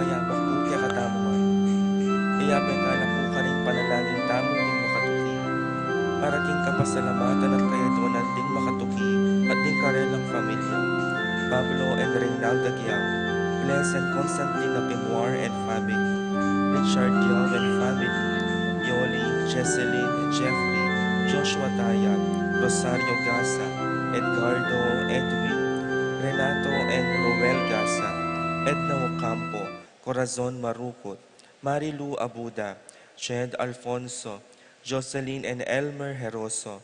mayabak po kaya katamuan. Kaya bekala po ka rin panalangin tamo ding makatuki. Para king kapasalamatan at kayaduanan ding makatuki at ding karelang pamilya. Pablo and Reynalda Giao, Bless and Constantine Apimwar and family, Richard Giao and family, Yoli, Jesselyn, Jeffrey, Joshua Taya, Rosario Gasa, Edgardo, Edwin, Renato and Roel Gasa, Edna Ocampo, Corazon Marukot, Marilu Abuda, Ched Alfonso, Jocelyn and Elmer Heroso,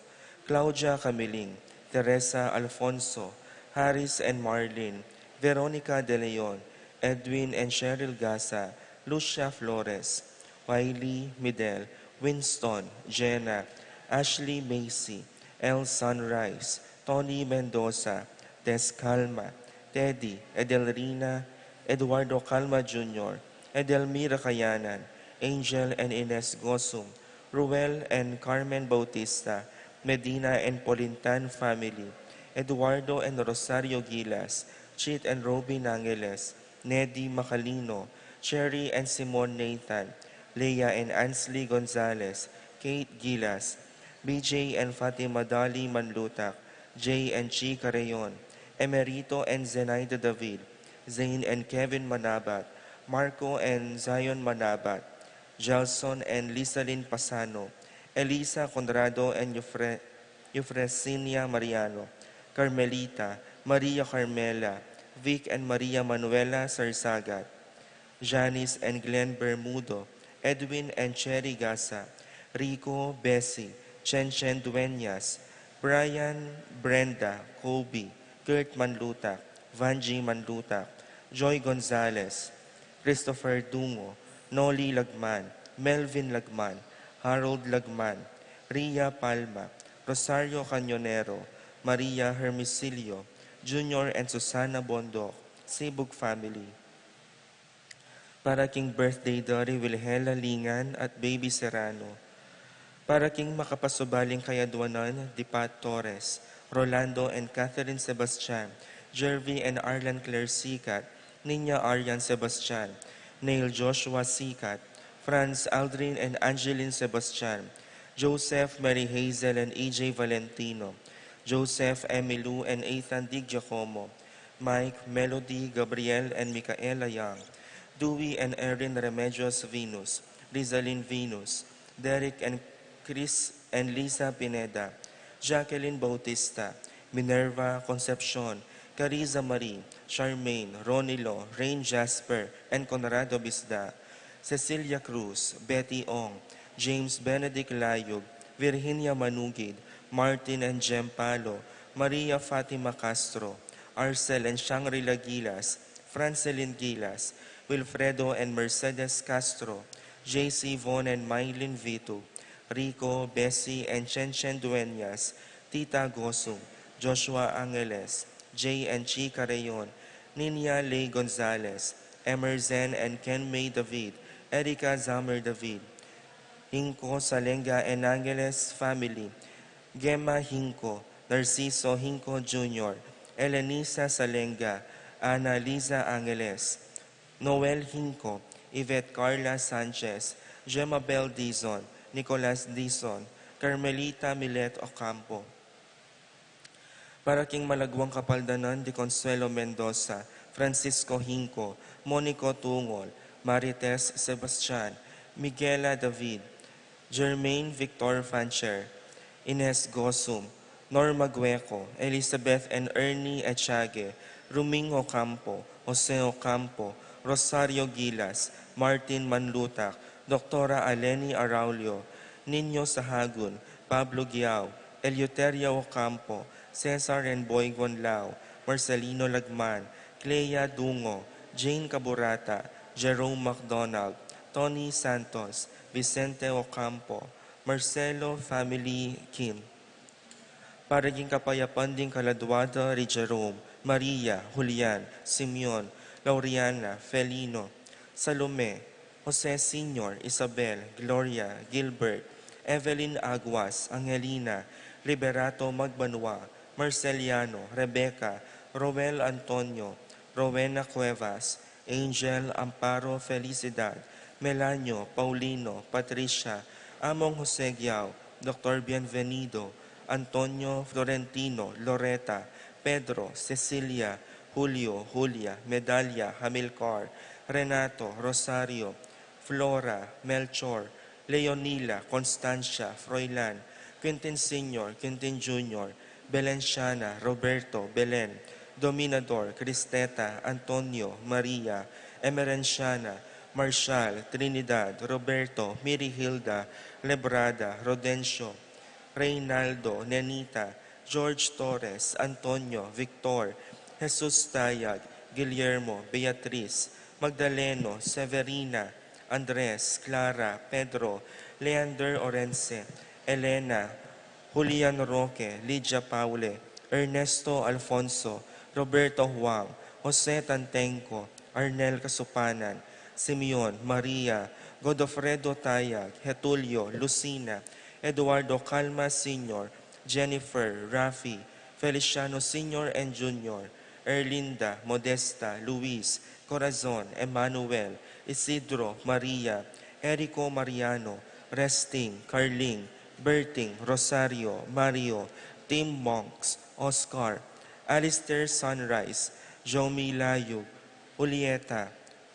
Claudia Camiling, Teresa Alfonso, Harris and Marlene, Veronica De Leon, Edwin and Cheryl Gasa, Lucia Flores, Wiley Midel, Winston, Jenna, Ashley Macy, El Sunrise, Tony Mendoza, Tess Calma, Teddy, Edelrina, Eduardo Calma Jr., Edelmira Kayanan, Angel and Ines Gosum, Ruel and Carmen Bautista, Medina and Polintan family, Eduardo and Rosario Gilas, Chit and Robin Angeles, Neddy Macalino, Cherry and Simon Nathan, Leah and Ansley Gonzalez, Kate Gilas, BJ and Fatima Dali Manlutak, Jay and Chi Carreon, Emerito and Zenaida David, Zane and Kevin Manabat, Marco and Zion Manabat, Gelson and Lisalyn Pasano, Elisa Conrado and Eufresinia Mariano, Carmelita, Maria Carmela, Vic and Maria Manuela Sarsagat, Janice and Glenn Bermudo, Edwin and Cherry Gasa, Rico, Bessie, Chen Dueñas, Brian, Brenda, Kobe, Kurt Manlutak, Vanji Manlutak, Joy Gonzalez, Christopher Dungo, Noli Lagman, Melvin Lagman, Harold Lagman, Ria Palma, Rosario Cañonero, Maria Hermisilio, Junior and Susana Bondok, Sibug family. Para king birthday Dory Wilhela Lingan at Baby Serrano. Para king makapasubaling kayaduanan, Dipat Torres, Rolando and Catherine Sebastian, Jervy and Arlan Claire Sikat, Ninya Aryan Sebastian, Neil Joshua Sikat, Franz Aldrin and Angeline Sebastian, Joseph Mary Hazel and AJ Valentino, Joseph Emilu and Ethan Dig Giacomo, Mike, Melody, Gabriel and Micaela Young, Dewey and Erin Remedios Venus, Rizalyn Venus, Derek and Chris and Lisa Pineda, Jacqueline Bautista, Minerva Concepcion, Cariza Marie, Charmaine, Ronilo, Rain Jasper, and Conrado Bisda, Cecilia Cruz, Betty Ong, James Benedict Layog, Virginia Manugid, Martin and Jem Palo, Maria Fatima Castro, Arcel and Shangri-La Gilas, Francelyn Gilas, Wilfredo and Mercedes Castro, JC Von and Mylene Vito, Rico, Bessie and Chen Dueñas, Tita Gosum, Joshua Angeles, Jay and Chi Carreon, Ninia Lay Gonzalez, Emerzen and Ken May David, Erika Zamer David, Hinko Salenga and Angeles family, Gemma Hinko, Narciso Hinko Jr., Elenisa Salenga, Ana Liza Angeles, Noel Hinko, Yvette Carla Sanchez, Gemma Bell Dizon, Nicolas Dizon, Carmelita Milet Ocampo. Para king malagwang kapaldanan di Consuelo Mendoza, Francisco Hinco, Monico Tungol, Marites Sebastian, Miguela David, Jermaine Victor Fancher, Ines Gosum, Norma Gueco, Elizabeth and Ernie Echage, Ruming Ocampo, Jose Ocampo, Rosario Gilas, Martin Manlutak, Dr. Aleni Araulio, Nino Sahagun, Pablo Giao, Eleuteria Ocampo, Cesar and Boy Gonlao, Marcelino Lagman, Clea Dungo, Jane Caburata, Jerome McDonald, Tony Santos, Vicente Ocampo, Marcelo Family Kim. Para king kapayapan ding Kaladwada, Jerome, Maria, Julian, Simeon, Lauriana, Felino, Salome, Jose Sr., Isabel, Gloria, Gilbert, Evelyn Aguas, Angelina, Liberato Magbanua, Marceliano, Rebecca, Roel Antonio, Rowena Cuevas, Angel, Amparo, Felicidad, Melanio, Paulino, Patricia, Among Jose Giao, Dr. Bienvenido, Antonio, Florentino, Loretta, Pedro, Cecilia, Julio, Julia, Medalla, Hamilcar, Renato, Rosario, Flora, Melchor, Leonila, Constancia, Froilan, Quintin Sr., Quintin Jr., Belenciana, Roberto, Belen, Dominador, Cristeta, Antonio, Maria, Emerenciana, Marshall, Trinidad, Roberto, Miri Hilda, Lebrada, Rodencio, Reynaldo, Nenita, George Torres, Antonio, Victor, Jesus Tayag, Guillermo, Beatriz, Magdaleno, Severina, Andres, Clara, Pedro, Leander Orense, Elena, Julian Roque, Lydia Paule, Ernesto Alfonso, Roberto Huang, Jose Tantenco, Arnel Kasupanan, Simeon, Maria, Godofredo Tayag, Getulio, Lucina, Eduardo Calma Sr., Jennifer, Rafi, Feliciano Sr. and Jr., Erlinda, Modesta, Luis, Corazon, Emmanuel, Isidro, Maria, Erico Mariano, Resting, Carling, Berting, Rosario, Mario, Tim Monks, Oscar, Alistair Sunrise, Jomi Layug, Julieta,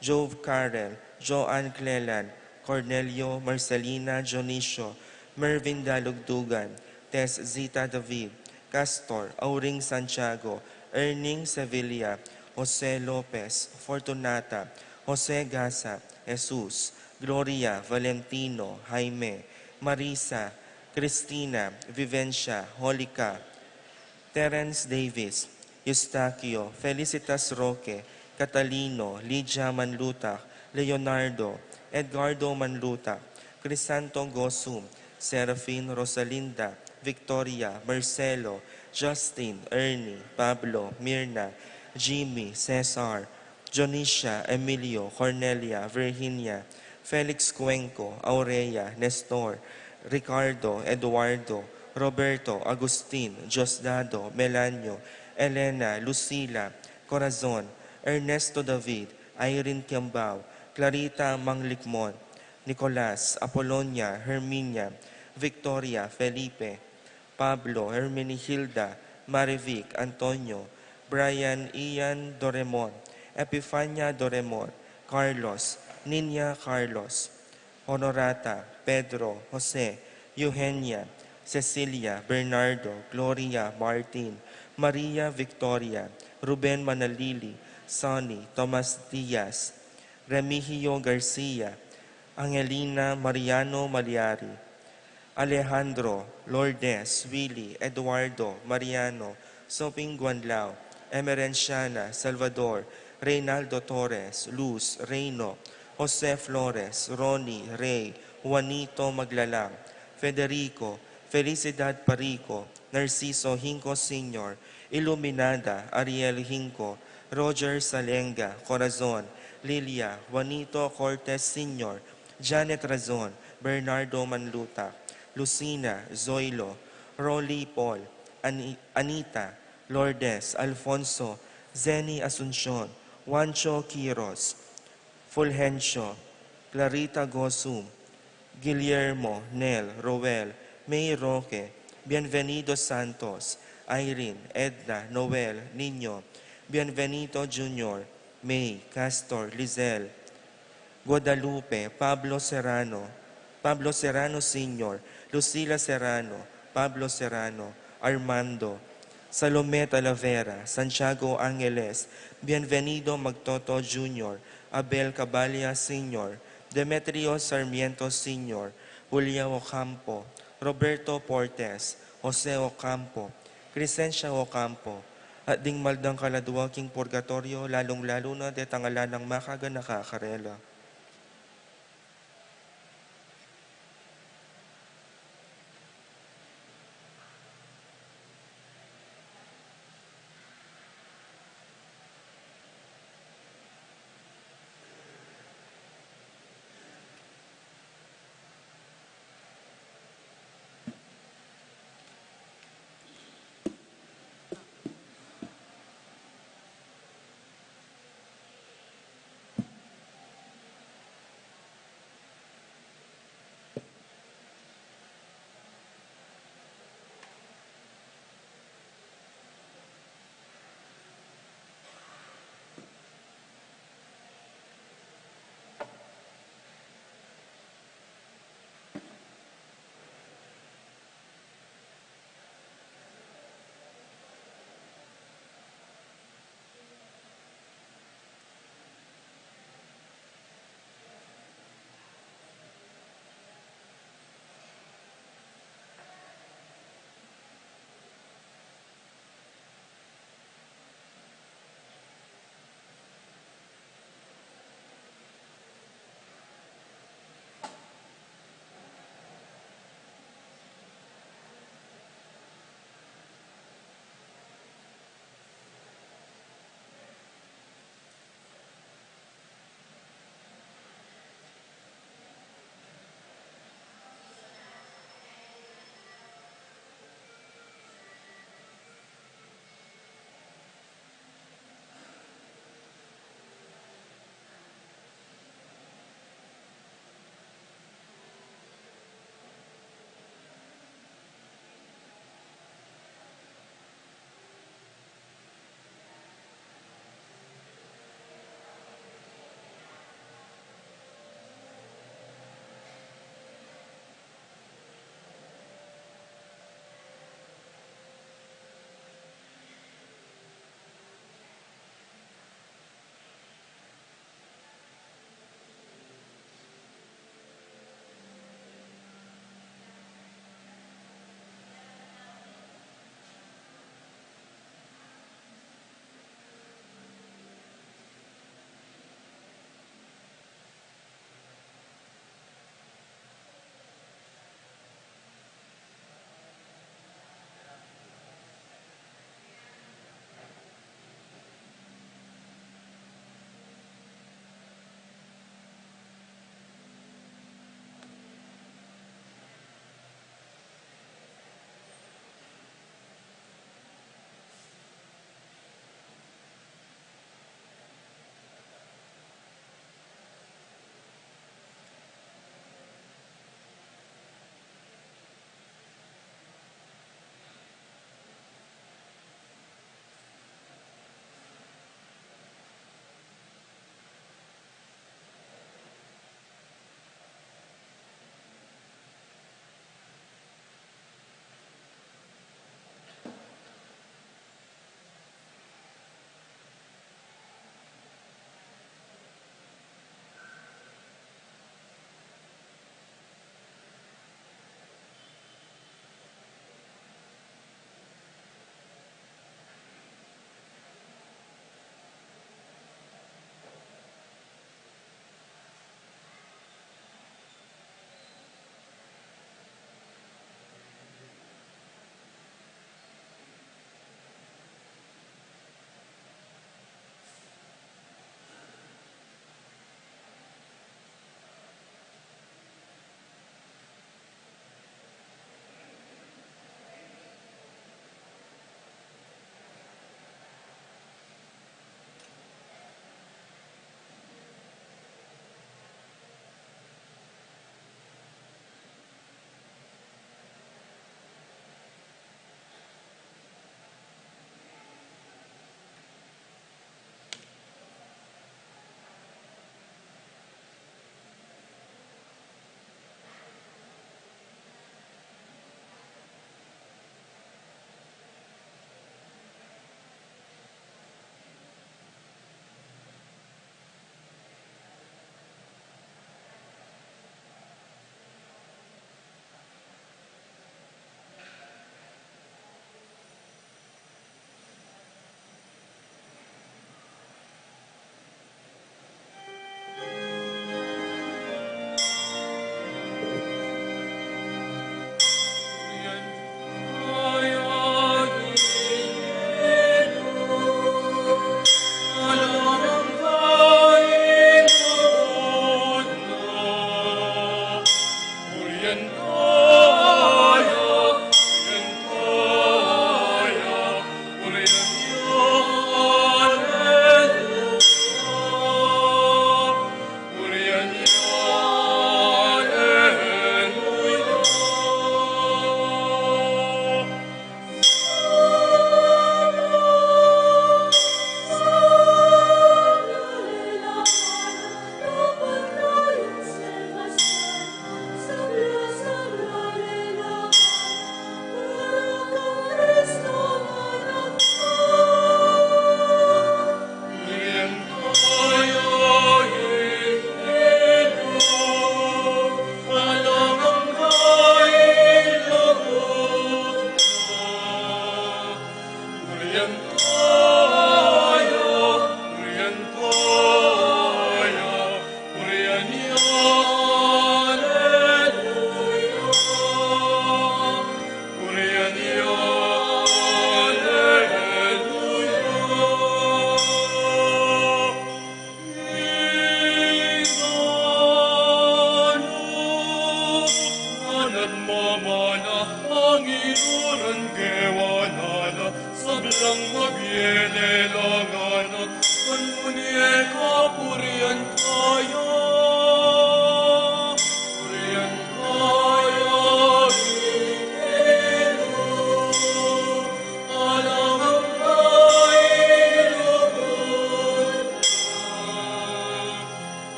Jove Carrel, Joanne Cleland, Cornelio, Marcelina, Jonicio, Mervin Dalugdugan, Tess Zita David, Castor, Auring Santiago, Erning Sevilla, Jose Lopez, Fortunata, Jose Gasa, Jesus, Gloria, Valentino, Jaime, Marisa, Cristina, Vivencia, Holika, Terence Davis, Eustaquio, Felicitas Roque, Catalino, Lydia Manlutak, Leonardo, Edgardo Manlutak, Crisanto Gosum, Serafin Rosalinda, Victoria, Marcelo, Justin, Ernie, Pablo, Mirna, Jimmy, Cesar, Jonisha, Emilio, Cornelia, Virginia, Felix Cuenco, Aurea, Nestor, Ricardo, Eduardo, Roberto, Agustin, Diosdado, Melanio, Elena, Lucila, Corazon, Ernesto David, Irene Kiambao, Clarita Manglikmon, Nicolas, Apolonia, Herminia, Victoria, Felipe, Pablo, Hermenihilda, Marivic, Antonio, Brian Ian Doremon, Epifania Doremon, Carlos, Ninya Carlos, Honorata, Pedro, Jose, Eugenia, Cecilia, Bernardo, Gloria, Martin, Maria Victoria, Ruben Manalili, Sonny, Tomas Diaz, Remigio Garcia, Angelina Mariano Maliari, Alejandro, Lourdes, Willie, Eduardo, Mariano, Soping Guanlao, Emerenciana, Salvador, Reynaldo Torres, Luz, Reyno, Jose Flores, Ronnie, Ray, Juanito Maglalang, Federico, Felicidad Parico, Narciso Hinco Sr., Iluminada, Ariel Hinco, Roger Salenga, Corazon, Lilia, Juanito Cortez Sr., Janet Razon, Bernardo Manlutak, Lucina, Zoilo, Rolly Paul, Anita, Lourdes, Alfonso, Zenny Asuncion, Juancho Quiros, Fulgencio, Clarita Gosum, Guillermo, Nel, Roel, May Roque, Bienvenido Santos, Irene, Edna, Noel, Nino, Bienvenido Jr., May, Castor, Lizelle, Guadalupe, Pablo Serrano Sr., Lucila Serrano, Pablo Serrano, Armando, Salome Talavera, Santiago Angeles, Bienvenido Magtoto Jr., Abel Cabalya Sr., Demetrio Sarmiento Sr., Julia Ocampo, Roberto Portes, Jose Ocampo, Crescencia Ocampo, at ding maldang kaladuwaking purgatorio, lalong-lalo na detangala ng makaga nakakarela.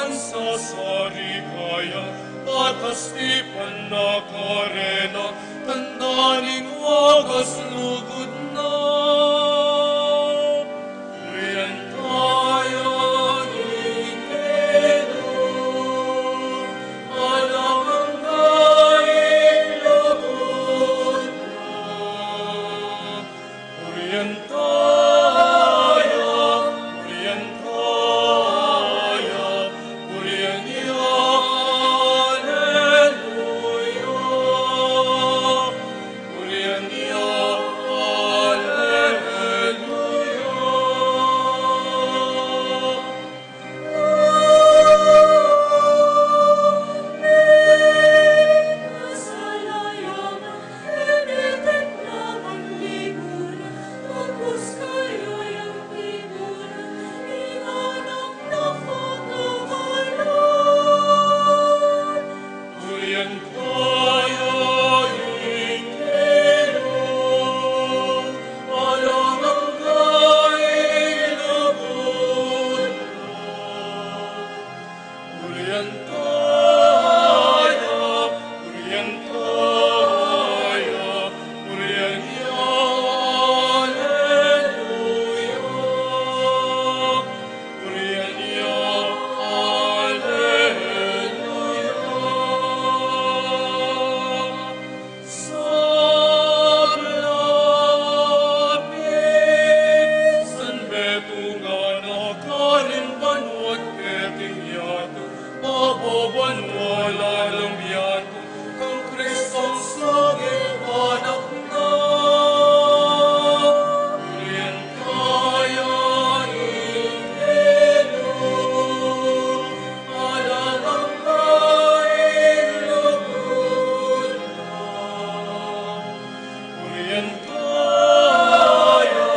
Iwan sa sarikaya, patas di panakarena, tandaning wagas lugod na. Uyan tayo ikeno, alam ang daing lugod na. Uyan tayo, uyan tayo, uyan niya, Alleluia. Uyan niya, Uyan tayo ikeno, alam ang daing lugod na. Uyan tayo, uyan tayo, uyan niya, Alleluia. Uyan niya, Alleluia. Sa lapit, san betungan akarin banwat keting yato, mababan wala lang yato, kang Kristong saging anak na. Uyan tayo ikeno, alam ang daing lugod na. Uyan tayo,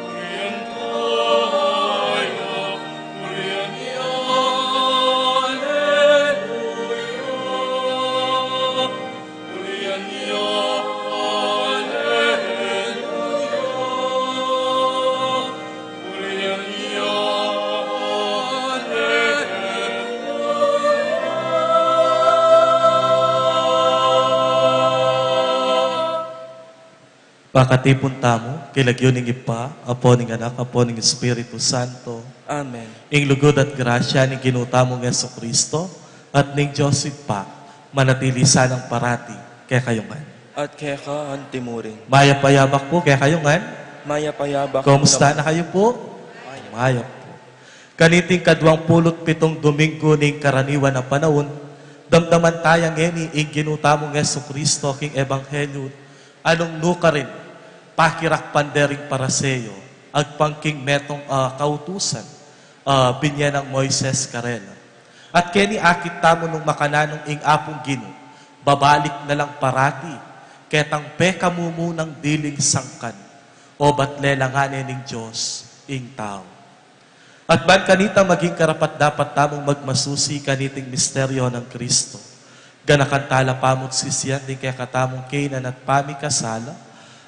uyan tayo, uyan niya, Alleluia. Uyan niya, Alleluia. Uyan niya, Alleluia. Pakatipon tamo, kilagyo ning ipa, apo ning anak, apo ning Espiritu Santo, Amen. ing lugod at grasya ning ginutamong Yeso Kristo, at ning Diyos pa, manatili sanang parati, kaya kayo man. At kaya ka antimuring. Maya payabak po, kaya kayo man. Maya payabak. Kumusta na kayo po? Maya po. Kaniting 27 Domingo ning karaniwan na panahon, damdaman tayang eni ing ginutamong Yeso Kristo king Ebanghelyo, anong nuka rin, pakirak pandering paraseyo, agpangking metong kautusan, binyan ng Moises Karela. At keni akit tamo nung makananong ing apong gino, babalik na lang parati, ketang peka mumunang diling sangkan, o batlelanganin ng Diyos ing tao. At ban kanita maging karapat dapat tamong magmasusi kaniting misteryo ng Kristo. Ganakantala pamot sisiyan din kaya katamong kainan at pamikasala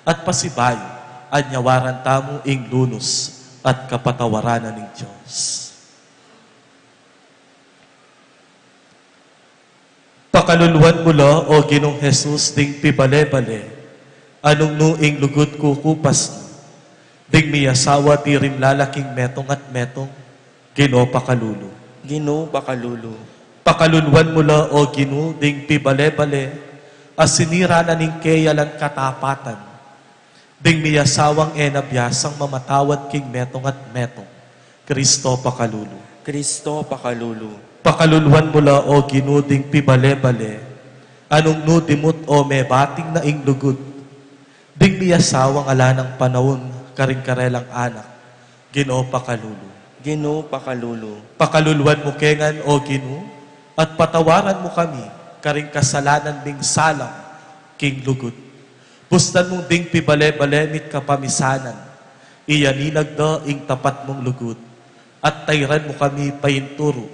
at pasibayo at nyawaran tamo ing lunos at kapatawaranan ng Diyos. Pakaluluan mo lo, o Ginong Jesus, ding pibale-bale, anong nuing lugod kukupas mo, ding miyasawa tirim lalaking metong at metong, Ginoo pakalulu. Ginoo pakalulu. Pakaluluan mo lo, o Ginoo, ding pibale-bale, as sinira na ning keyalan katapatan, ding miyasawang enabyasang mamatawad king metong at metong, Kristo pakalulu. Kristo pakalulu. Pakaluluan mo la, o ginuding pibale-bale, anong nudimot o may bating na ing lugod, ding miyasawang ala ng panahon, karing-karelang anak, Ginoo pakalulu. Ginoo pakalulu. Pakaluluan mo kengan, o Ginoo, at patawaran mo kami, karing kasalanan ding salang, king lugod. Bustan mong ding pibale-bale mit kapamisanan, iyaninag da ing tapat mong lugod, at tayran mo kami painturo,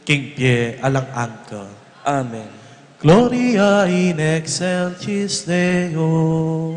king pie alang angka. Amen. Gloria in excelsis Deo.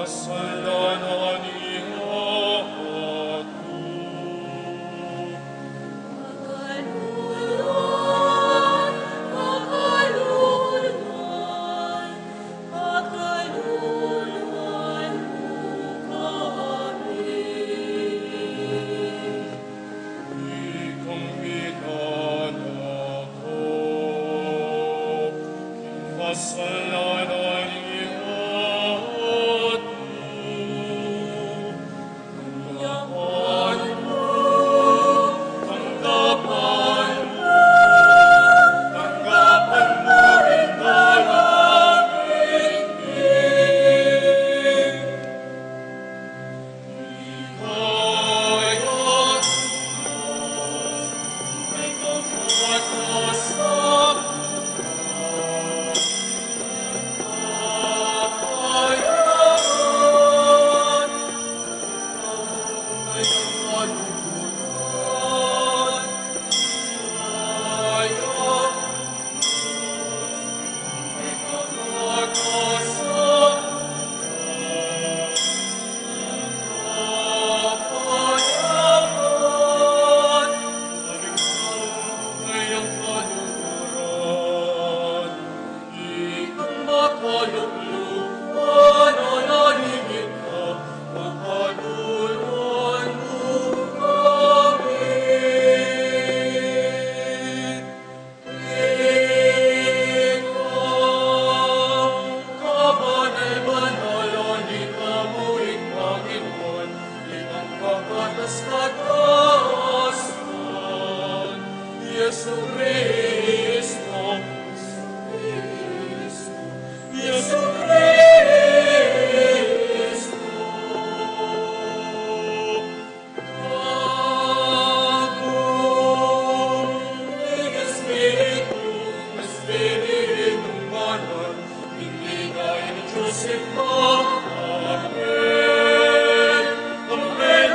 kasalanan niya ako. Pagkaluluan, pagkaluluan, pagkaluluan mo kami. Ikang minanako, kasalanan niya ako. Tanggapan mo, tanggapan mo, tanggapan mo ang dalangin Ikayat may kapatasan. Yesu Cristo, Yesu Cristo, ako ng Espiritu Banal, binigay ni Joseph Amen, Amen, Amen,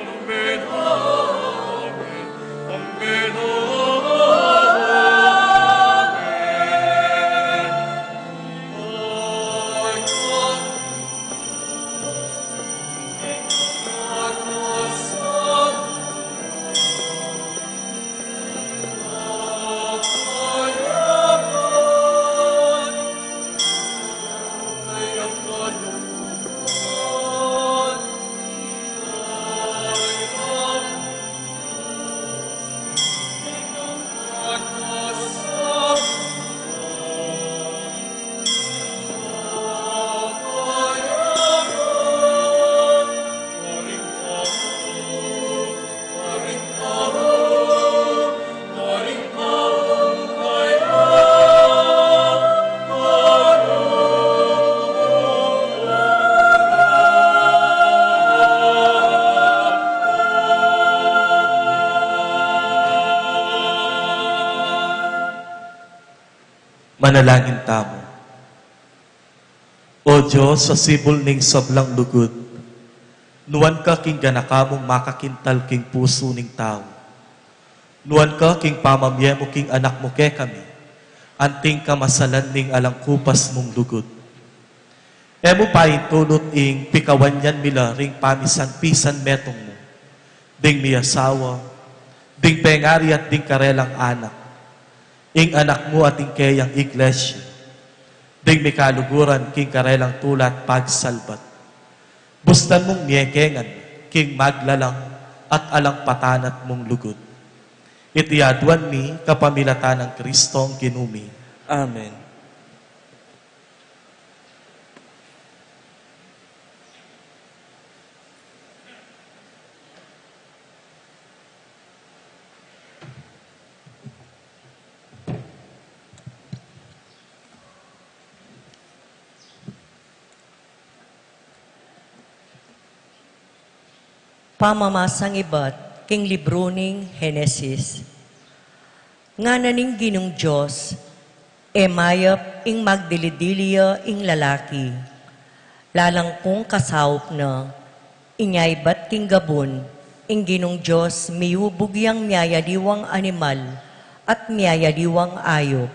Amen, Amen, Amen, Manalangin tamo. O Diyos, sa sibol ning sablang lugod, nuwan ka king ganakamong makakintal king puso ning tao. Nuwan ka king pamamye mo king anak mo ke kami, anting kamasalan ning alangkupas mong lugod. Emo pa tulot ing pikawanyan mila ring pamisan-pisan metong mo, ding miyasawa, ding pengari at ding karelang anak, ing anak mo at ing kayang iglesia, ding may kaluguran king karelang tulat pagsalbat. Bustan mong miyekengan, king maglalang at alang patanat mong lugod. Itiadwan mi kapamilatan ng Kristong kinumi. Amen. Pamamasang ibat, king libro ning Henesis. Nga naning ginong Diyos, emayap ing magdilidiliya ing lalaki. Lalang kong kasawop na, inyay bat king gabon, ing ginong Diyos miyubog yang miyayadiwang animal at miyayadiwang ayop.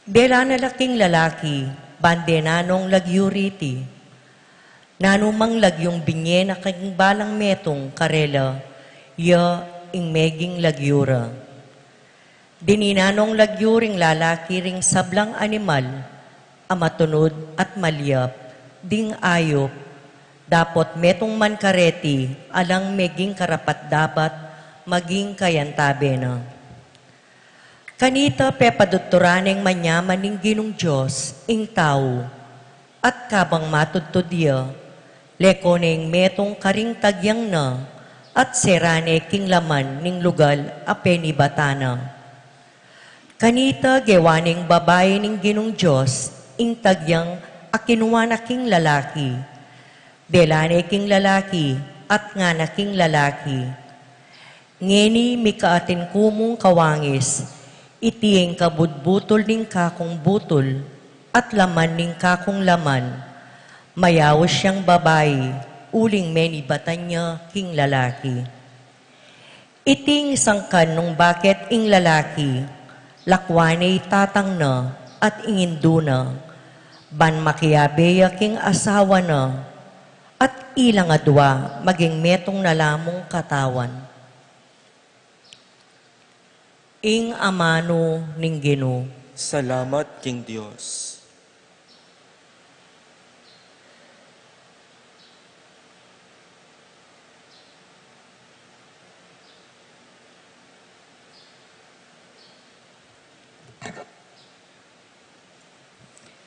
Dela na laking lalaki, bandenanong lagyuriti. Nanumang lagyong binye na kang balang metong karela, ya ing meging lagyura. Dininanong lagyuring lalaki ring sablang animal, amatunod at malyap, ding ayop, dapot metong man kareti, alang meging karapat dapat, maging kayantabe na. Kanita pepaduturaneng manyaman ning ginong Diyos, ing tao, at kabang matudtudya, lekoneng metong karing tagyang na, at serane king laman ning lugal apeni batana. Kanita gewaning babae ning ginong Diyos, ing tagyang akinuwana king lalaki, delane king lalaki, at nga na king lalaki. Ngeni mikaatin kumong kawangis, itiyeng kabudbutol ning kakong butol, at laman ning kakong laman. Mayawos siyang babae, uling menibatan niya king lalaki. Iting sangkan nung bakit ing lalaki, lakwanay tatang na at ingindo na, ban makiabeya king asawa na, at ilang adwa maging metong nalamong katawan. Ing amano ning Ginoo. Salamat, King Diyos.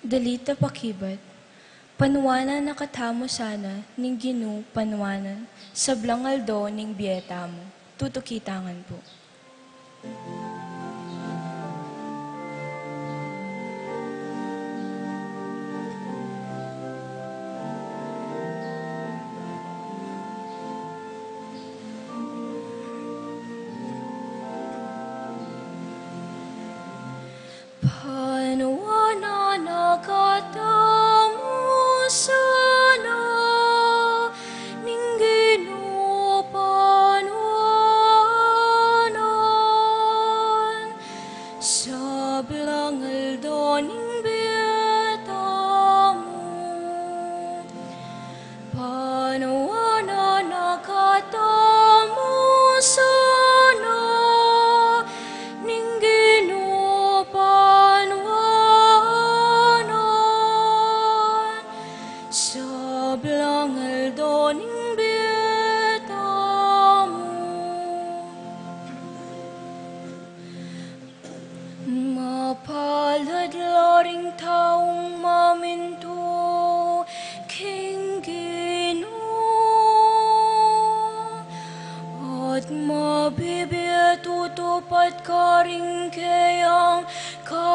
Dalita pakibat, panwanan nakatamo sana, ning Ginoo panwanan, sa blangaldo ning biyeta mo. Tutukitangan po. Panwanan nakatamo sana, ning Ginoo panwanan, sa blangaldo ning biyeta mo. Panwanan nakatamo sana, ning Ginoo panwanan, sa blangaldo ning biyeta mo. Mapalad laring taong maminto, King Ginoo, at mabibiyat tutupad ka rin kayang kautusan.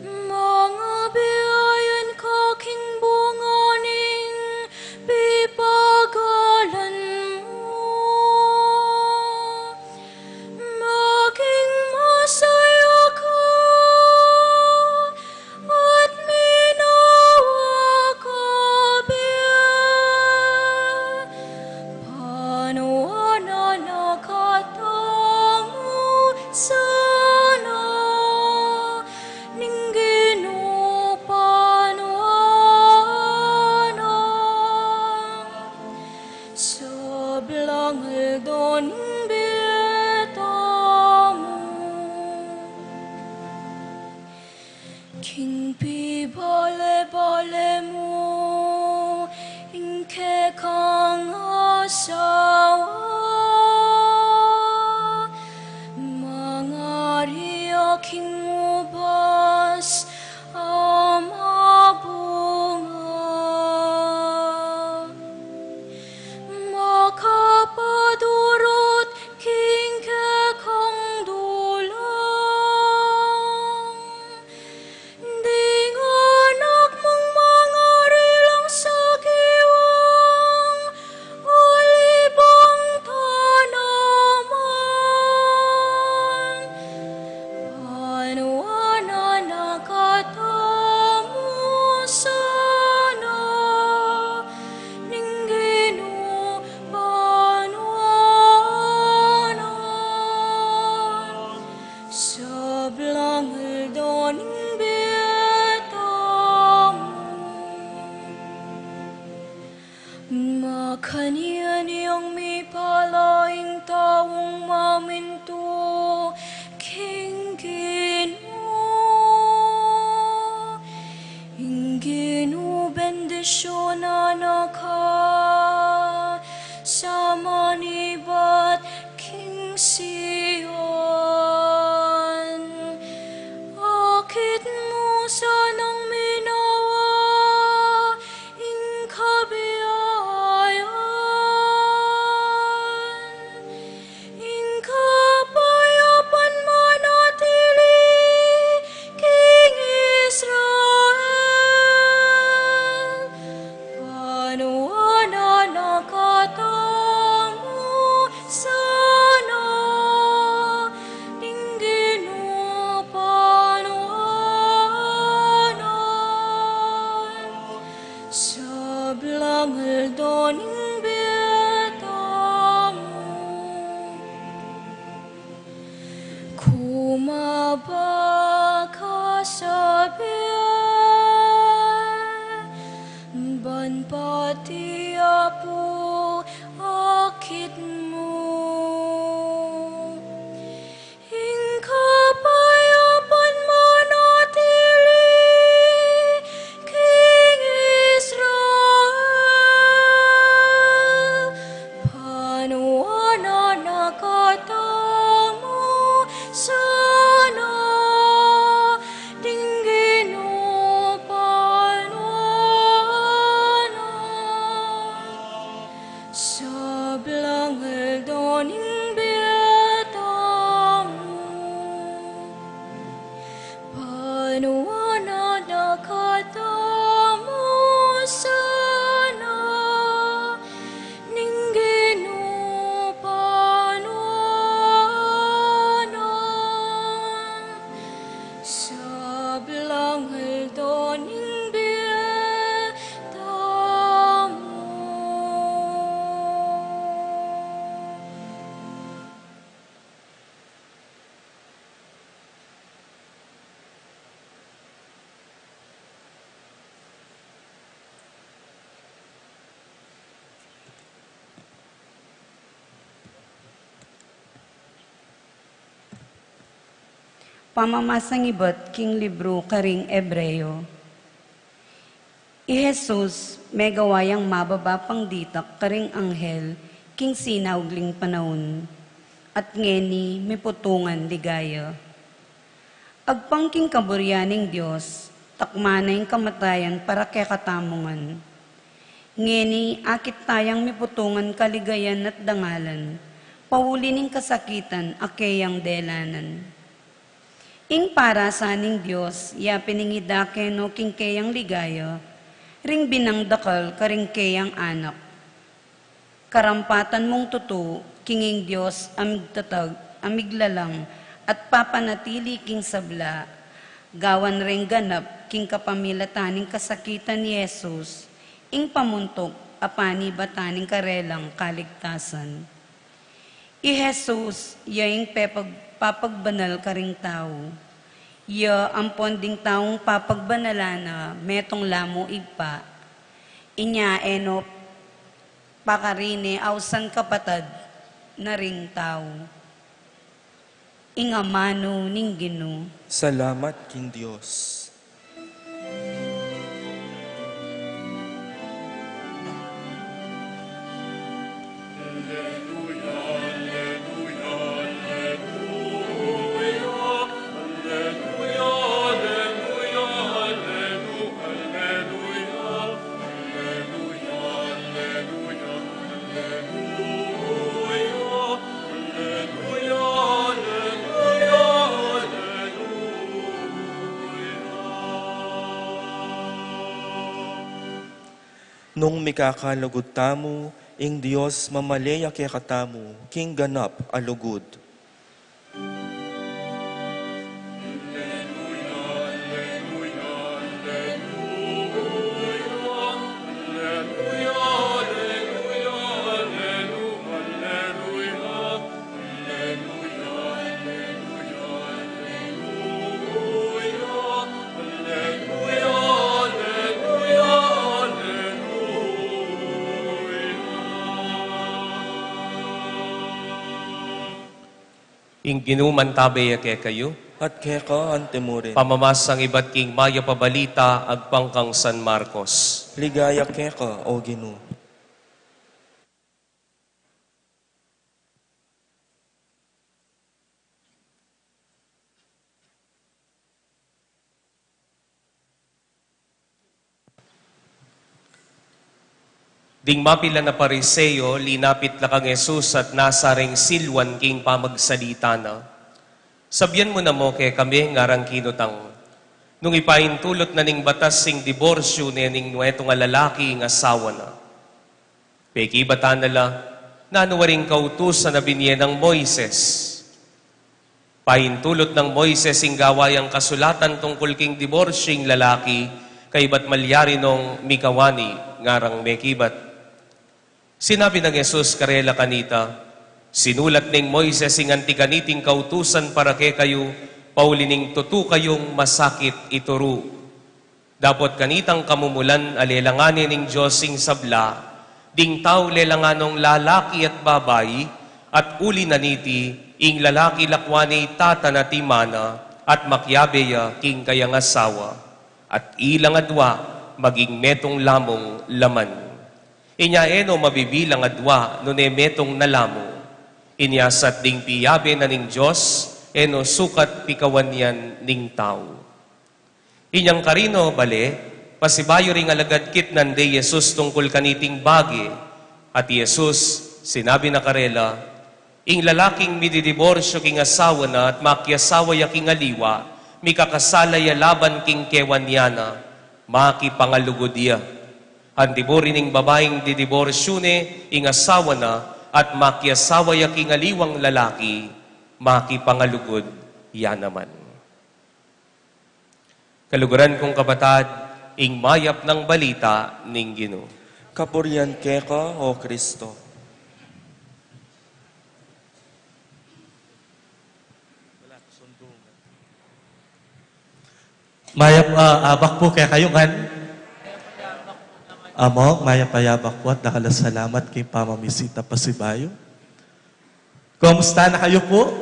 Mga biyayan ka king bunganing pipagalan mo. Maging masaya ka at minawa ka, biya. Panwanan nakatamo sana, ning Ginoo panwanan, sa blangaldo ning biyeta mo. King bale mo, ingke kang asawa, mga riya king ubas, amabunga. Makapadurot king kekang dulang, ding anak mong mga rilang sa giwang, ulibang tanaman. kasabihan, banpati apo akit mo. Ingkapayapan manatili, King Israel. Panuana nakatamo sana, dinggin mo panuana. Sa blangal doning biyetamu, panuana nakatamo sana, ninggin mo panuana. Sa blangal doning biyetamu. Pamamasang ibot king libro karing Ebreo. I Jesus, may gawayang mababa pang ditak karing anghel, king sinawgling panahon, at ngeni may putungan ligaya. Agpangking kaburyaning Diyos, takmanay kamatayan para kay katamungan. Ngeni akit tayang may putungan kaligayan at dangalan, paulining kasakitan akeyang delanan. Ing para sa aning Diyos, ya piningidake no king kayang ligaya, ring binangdakal karing kayang anak. Karampatan mong tutu, kinging Diyos amigtatag, amiglalang, at papanatili king sabla. Gawan ring ganap, king kapamilataning kasakitan ni Jesus, ing pamuntok, apani bataning karelang kaligtasan. I Jesus, yaing papagbanal karing tao. Ya ampon ding taong papagbanalana, metong lamo igpa. Inya eno pakarine awsan kapatad na ring tao. Ingamano ning Ginoo. Salamat, King Diyos. Nung mikakalugod tamo, ing Diyos mamaleya kaya katamu, king ganap alugod. Ing ginuman tabay ke kayo, At kaya ka antemurin, pamamasang iba't king maya pabalita, agpangkang San Marcos. ligaya kaya ka, o Ginoo. Ding mapila na pariseyo, linapit la kang Jesus at nasaring silwan king pamagsalita na. Sabyan mo na mo kay kami ngarang kinutang. Nung ipaintulot na ning batas sing diborsyo ni ning nueto nga lalaki nga asawa na. Peki bata nala, nanuwaring kautusan na binye ng Moises. Paintulot ng Moises ing gawayang kasulatan tungkol king diborsyong lalaki, kay ba't malyari nung mikawani ngarang mekibat. Sinabi ng Jesus karela kanita, sinulat ning Moises ing antikaniting kautusan para kay kayo, paulining tutu kayong masakit ituru. Dapot kanitang kamumulan alelanganin ning Diyos sing sabla, ding tao lelanganong lalaki at babay, at uli naniti, ing lalaki lakwani tata na timana, at makyabeya king kayang asawa, at ilang adwa, maging metong lamong laman. Inya eno mabibilang adwa, no ne metong nalamo. Inyasat ding piyabe na ning Diyos, eno sukat pikawan yan ning tao. Inyang karino, bale, pasibayo ring alagad kit nande Jesus tungkol kaniting bagi, at Jesus, sinabi na karela, ing lalaking mididiborsyo king asawa na at makyasawa ya king aliwa, mikakasalaya laban king kewanyana, makipangalugod ya. Handibori ning babaeng didiborsyo ne, ing asawa na at makyasawa ya king aliwang lalaki, makipangalugod ya naman. Kaluguran kong kapatad, ing mayap ng balita ning Ginoo. Kapurian keka, O Kristo. Mayap abak po kaya kayo kan? Amo, mayapayabak po at nakalasalamat kay pamamisita pasibayo. Kumusta na kayo po?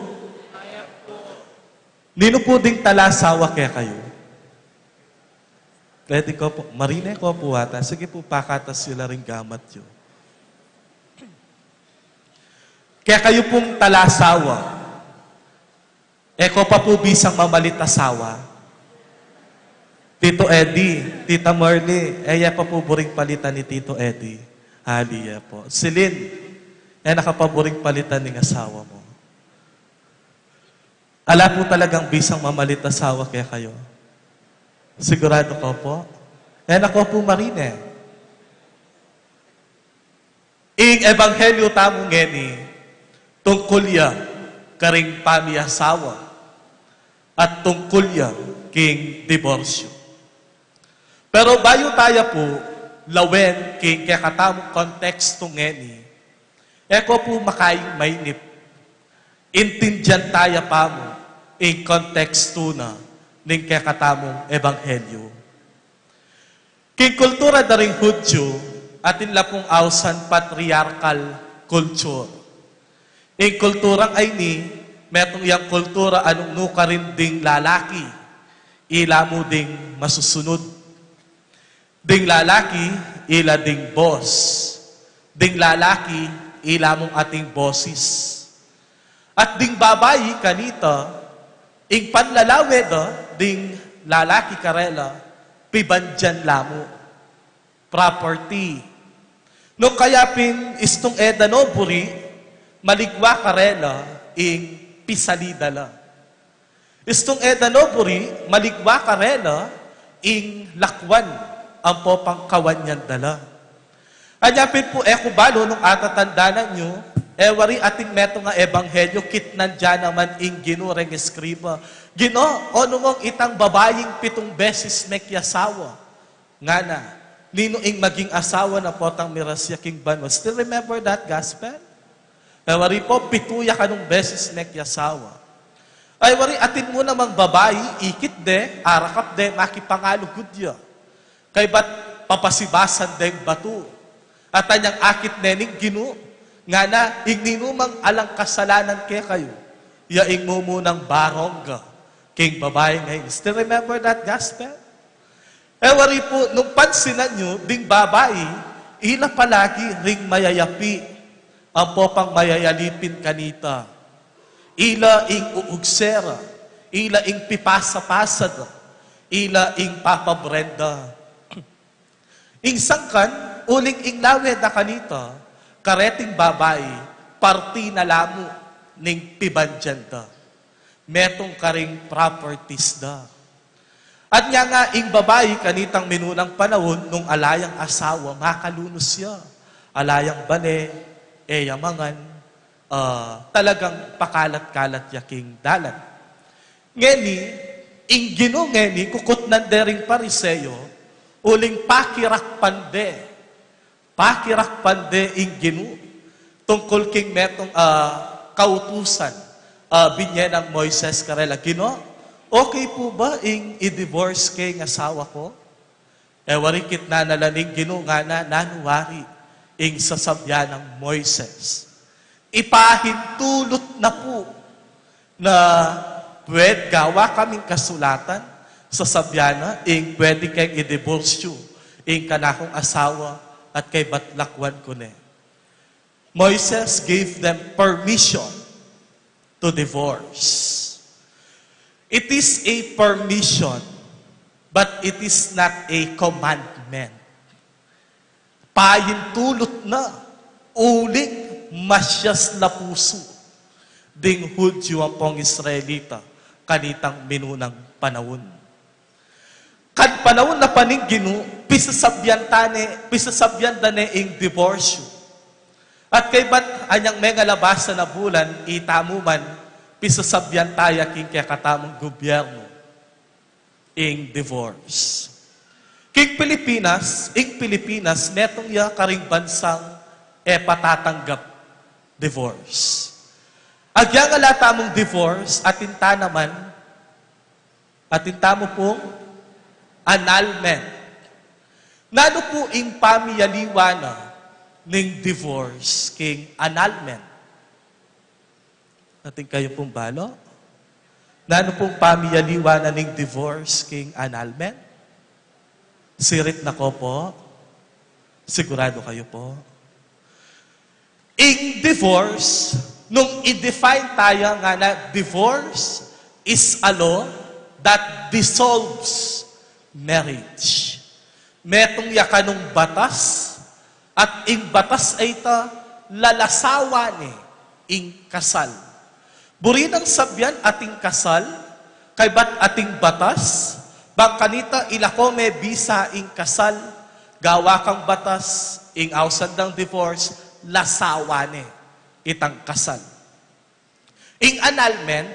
Nino po ding talasawa kaya kayo? Pwede ko po, marine ko po ata. Sige po, pakatas sila rin gamat yun. Kaya kayo pong talasawa. Eko pa po bisang mamalitasawa. Tito Eddie, Tita Marley, eya pa po buring palitan ni Tito Eddie. Haliya po. Silin, nakapaboring palitan ng asawa mo. Ala po talagang bisang mamalitasawa kaya kayo. Sigurado ko po. Ako po marine. Ing ebanghelyo tamong ngeni, tungkol ya karing pamiasawa at tungkol ya king diborsyo. Pero bayo tayo po, lawen king kakatamong konteksto ngeni, eko po makayong mainip, intindyan tayo pa mo, ing konteksto na, ning kakatamong ebanghelyo. King kultura da ring Hudyo, atin lapong ausan patriarchal culture. Ing kulturang ay ni, metong yang kultura anong nuka rin ding lalaki, ila mo ding masusunod. Ding lalaki, ila ding boss. Ding lalaki, ila mong ating bosses. At ding babayi kanita, ing panlalawed, ding lalaki karela, pibandyan lamo. Property. No kaya pin istong edanoburi, maligwa karela, ing pisalidala. Istong edanoburi, maligwa karela, ing lakwan, ang popang kawanyan dala. Anyapin po balo nung atatandanan nyo, wari ating meto nga ebanghelyo, kitnan dyan naman ing ginureng eskriba. Gino, ono mong itang babaying 7 beses mekyasawa. Nga na, nino ing maging asawa na potang mirasya king banwa. Still remember that gospel? Wari po, 7 kanong beses mekyasawa. Ay wari atin mo namang babayi, ikit de, arakap de, makipangalo gudya. Kay ba't papasibasan deng batu? At anyang akit nening ginu, nga na, igninumang alang kasalanan kay kayo, yaing mo munang barongga, king babae ngayon. Still remember that gospel? Wari po, nung pansinan nyo, ding babae, ila palagi ring mayayapi, ang popang mayayalipin kanita. Ila ing uugsera, ila ing pipasa-pasad, ila ing papabrenda. Ing sangkan, uling ing lawed na kanita, kareting babae, parti na lamo, ning pibandyan da. Metong karing properties da. At nga ing babae, kanitang minunang panahon, nung alayang asawa, makalunos siya. Alayang bane, yamangan, talagang pakalat-kalat yaking dalan. Ngeni, ing gino ngeni, kukot nan dering pariseyo, uling pakirakpande ing ginu, tungkol king metong kautusan, binyenang Moises karela, gino, okay po ba ing i-divorce kay ng asawa ko? Warikit na nalaning ginunga na nanuwari ing sasabyan ng Moises. Ipahintulot na po na pwede gawa kaming kasulatan sa sabyana ing pwede kayong i-divorce you ing kanakong asawa at kay batlakwan ko ne. Moises gave them permission to divorce. It is a permission, but it is not a commandment. Pahintulot na, uling masyas na puso, ding Hudyo ang pong Israelita, kanitang minunang panahon. Kan panahon na paning ginu, pisasabyan dane ing divorce. At kay ba't anyang may labasan na bulan, itamuman, pisasabyan tayo king kaya katamang gobyerno ing divorce. King Pilipinas, netong ya karing bansang patatanggap divorce. Agyang alata mong divorce, atinta mo pong annulment. Nano po ing pamiyaliwana ning divorce king annulment. Natin kayo pong balo? Nano pong pamiyaliwana ning divorce king annulment? Sirit na ko po. Sigurado kayo po. Ing divorce, nung i-define tayo nga na divorce is a law that dissolves marriage. Metong yakanong batas, at ing batas ay ta lalasawa ni ing kasal. Burinang sabyan ating kasal, kay bat ating batas, bang kanita ilako may bisa ing kasal, gawa kang batas, ing awsad ng divorce, lasawa ni itang kasal. Ing annulment,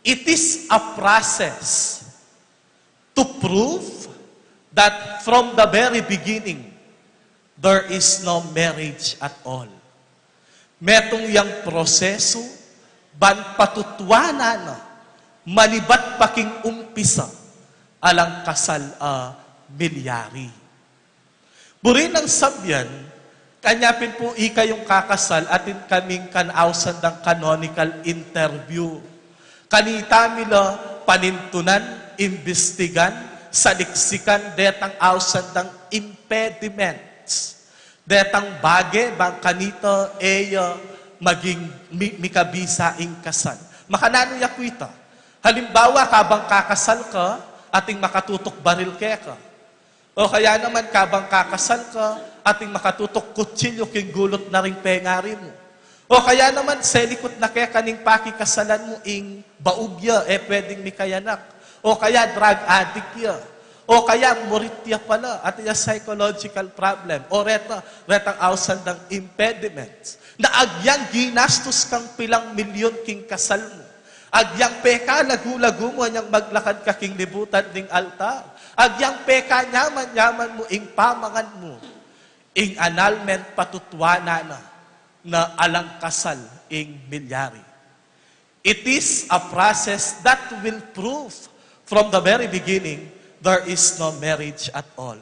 it is a process to prove that from the very beginning, there is no marriage at all. Metong yang proseso, ban patutwana na, malibat paking umpisa, alang kasal milyari. Burin ang sabyan, kanyapin po ikayong kakasal, atin kaming kanausan ng canonical interview. Kanita mila panintunan, imbestigan, saliksikan, detang ausan ng impediments. Detang bagay, bang kanito, maging mikabisa ing kasal. Makanano yakwita. Halimbawa, kabang kakasal ka, ating makatutok baril ka. O kaya naman, kabang kakasal ka, ating makatutok kutsilyo king gulot na ring pengari mo. O kaya naman, selikot na kaya kaning pakikasalan mo ing baubya, pwedeng mikayanak. O kaya drug addict ya. O kaya moritya pala at yung psychological problem. O retang awsan ng impediments. Na agyang ginastos kang pilang milyon king kasal mo. Agyang peka lagu-lagu mo anyang maglakad ka king libutan ding altar. Agyang peka nyaman mo ing pamangan mo. Ing annulment patutwana na alang kasal ing milyari. It is a process that will prove from the very beginning there is no marriage at all.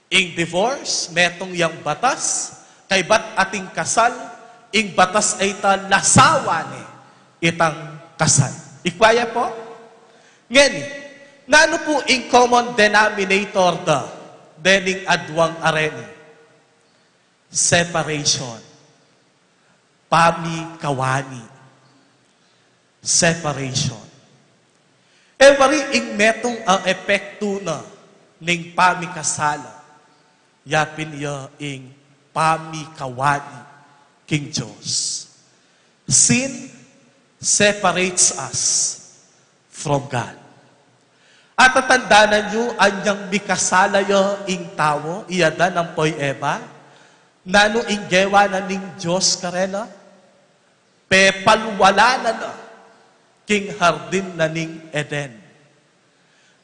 Ing divorce, metong yang batas, kay bat ating kasal, ing batas ay ta lasawa ni itang kasal. Ikwaya po? Ngeni, nano po ing common denominator da, dening adwang areni? Separation. Pami-kawani. Separation. Every ing metong ang epekto na ning pamikasala, yapin iya ing pamikawani king Diyos. Sin separates us from God. At tatandanan nyo, anyang mikasala yo ing tao, iyada ng poy eba, nano ing gewa na ning Diyos karela, pepalwala na king hardin na ning Eden.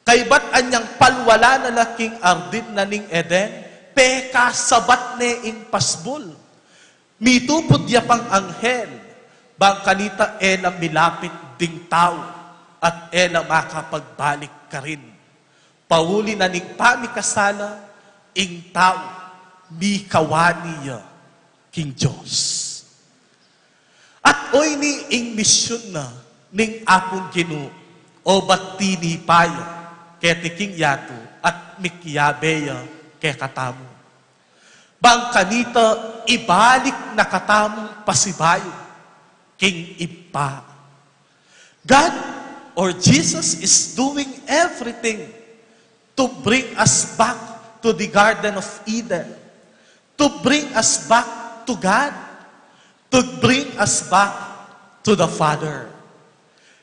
Kay ba't anyang palwala na king hardin na ning Eden, peka sabat ne ing pasbol. Mitupod ya pang anghel, bang kanita na milapit ding tao. at ela makapagbalik ka rin. Pauli na ning pamikasala, ing tao, mi kawaniya, king Diyos. At oy ni ing misyon na, ning apong Ginoo, o bati ni paya, keti king yato, at mikyabeya, ke katamu. Bang kanita, ibalik na katamong pasibayo, king ipa. God or Jesus is doing everything to bring us back to the Garden of Eden, to bring us back to God, to bring us back to the Father.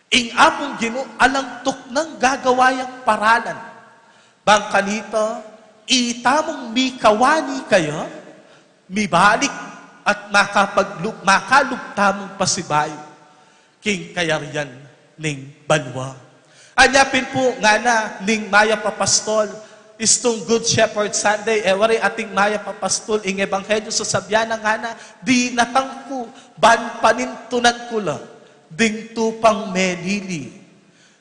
Ing apong Ginoo alangtok ng gagawayang paralan. Bang kanita, itamong mi kawani kayo, mi balik at makalugtamong pasibayo, king kayarian ning balwa. Anyapin po nga na ning Maya Papastol, istong Good Shepherd Sunday, wari ating Maya Papastol, ing Ebanghelyo sa Sabyana nga na, di natangku, ban panintunan ko la, ding tupang melili.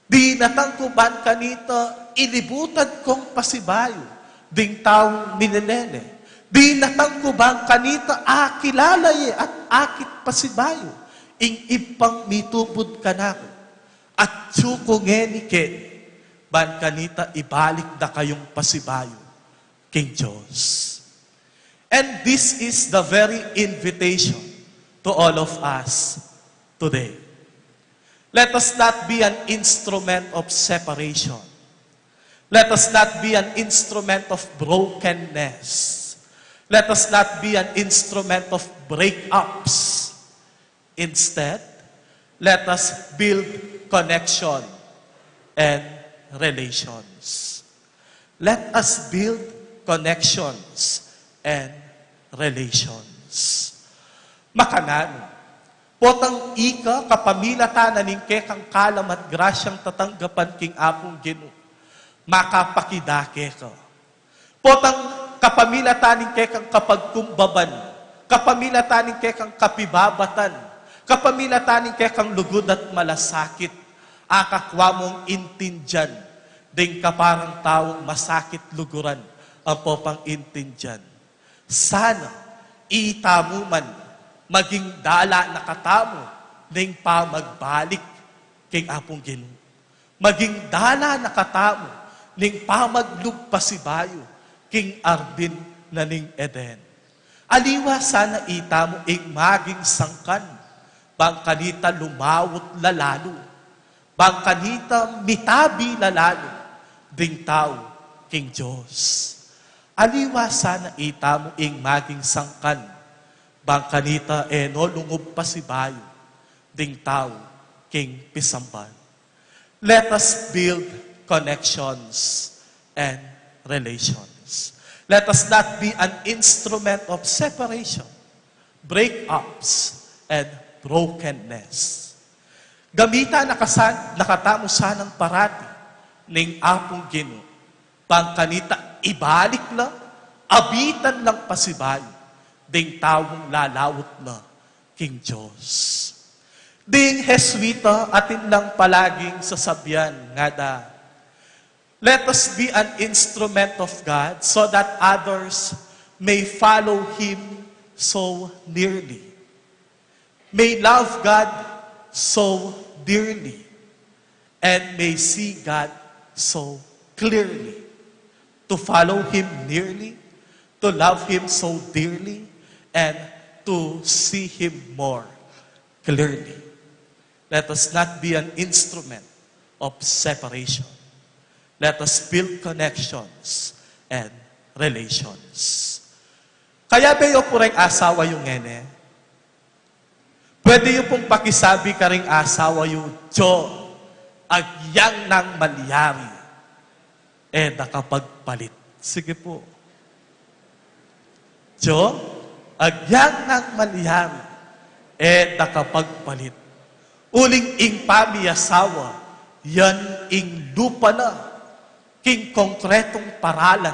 Di natangku ban kanita, ilibutan kong pasibayo, ding taong minilele. Di natangku ban kanita, akilalay at akit pasibayo, ing ipang mitubod ka na ko. At suko ngenike, ban kanita ibalik na kayong pasibayo, King Diyos. And this is the very invitation to all of us today. Let us not be an instrument of separation. Let us not be an instrument of brokenness. Let us not be an instrument of breakups. Instead, let us build connection and relations. Let us build connections and relations. Makanan, potang ika kapamilata na ningke kang kalam at grasyang tatanggapan king apong Ginoo, makapakidake ka. Potang kapamilata ningke kang kapagkumbaban, kapamilata ningke kang kapibabatan, kapamilatanin kay kang lugod at malasakit, akakwa mong intindyan, ding kaparang taong masakit luguran, ang popang intindyan. Sana, itamo man, maging dala na katamo, ding pamagbalik, king apong Ginoo. Maging dala na katamo, ding pamaglugpasibayo, king Ardin na ning Eden. Aliwa sana itamo, ing maging sangkan, bang kanita lumawot lalalo, bang kanita mitabi lalalo, ding tao, king Diyos. Aliwa sana itamo ing maging sangkan, bang kanita no lungob pasibayo, ding tao, king pisamban. Let us build connections and relations. Let us not be an instrument of separation, breakups, and brokenness. Gamita nakatamo sanang parati ning apong Ginoo. Pangkanita ibalik lang, abitan lang pasibayo, ding tawong lalawot na king Diyos. Ding Heswita atin lang palaging sasabyan nga da, let us be an instrument of God so that others may follow Him so nearly. May love God so dearly and may see God so clearly. To follow Him nearly, to love Him so dearly, and to see Him more clearly. Let us not be an instrument of separation. Let us build connections and relations. Kaya bayo po rin asawa yung ngene, pwede yung pong pakisabi ka ring asawa yung Diyo, agyang ng malyari, nakapagpalit. Sige po. Diyo, agyang ng malyari, nakapagpalit. Uling ing pami asawa, yan ing lupa na, king konkretong paralan,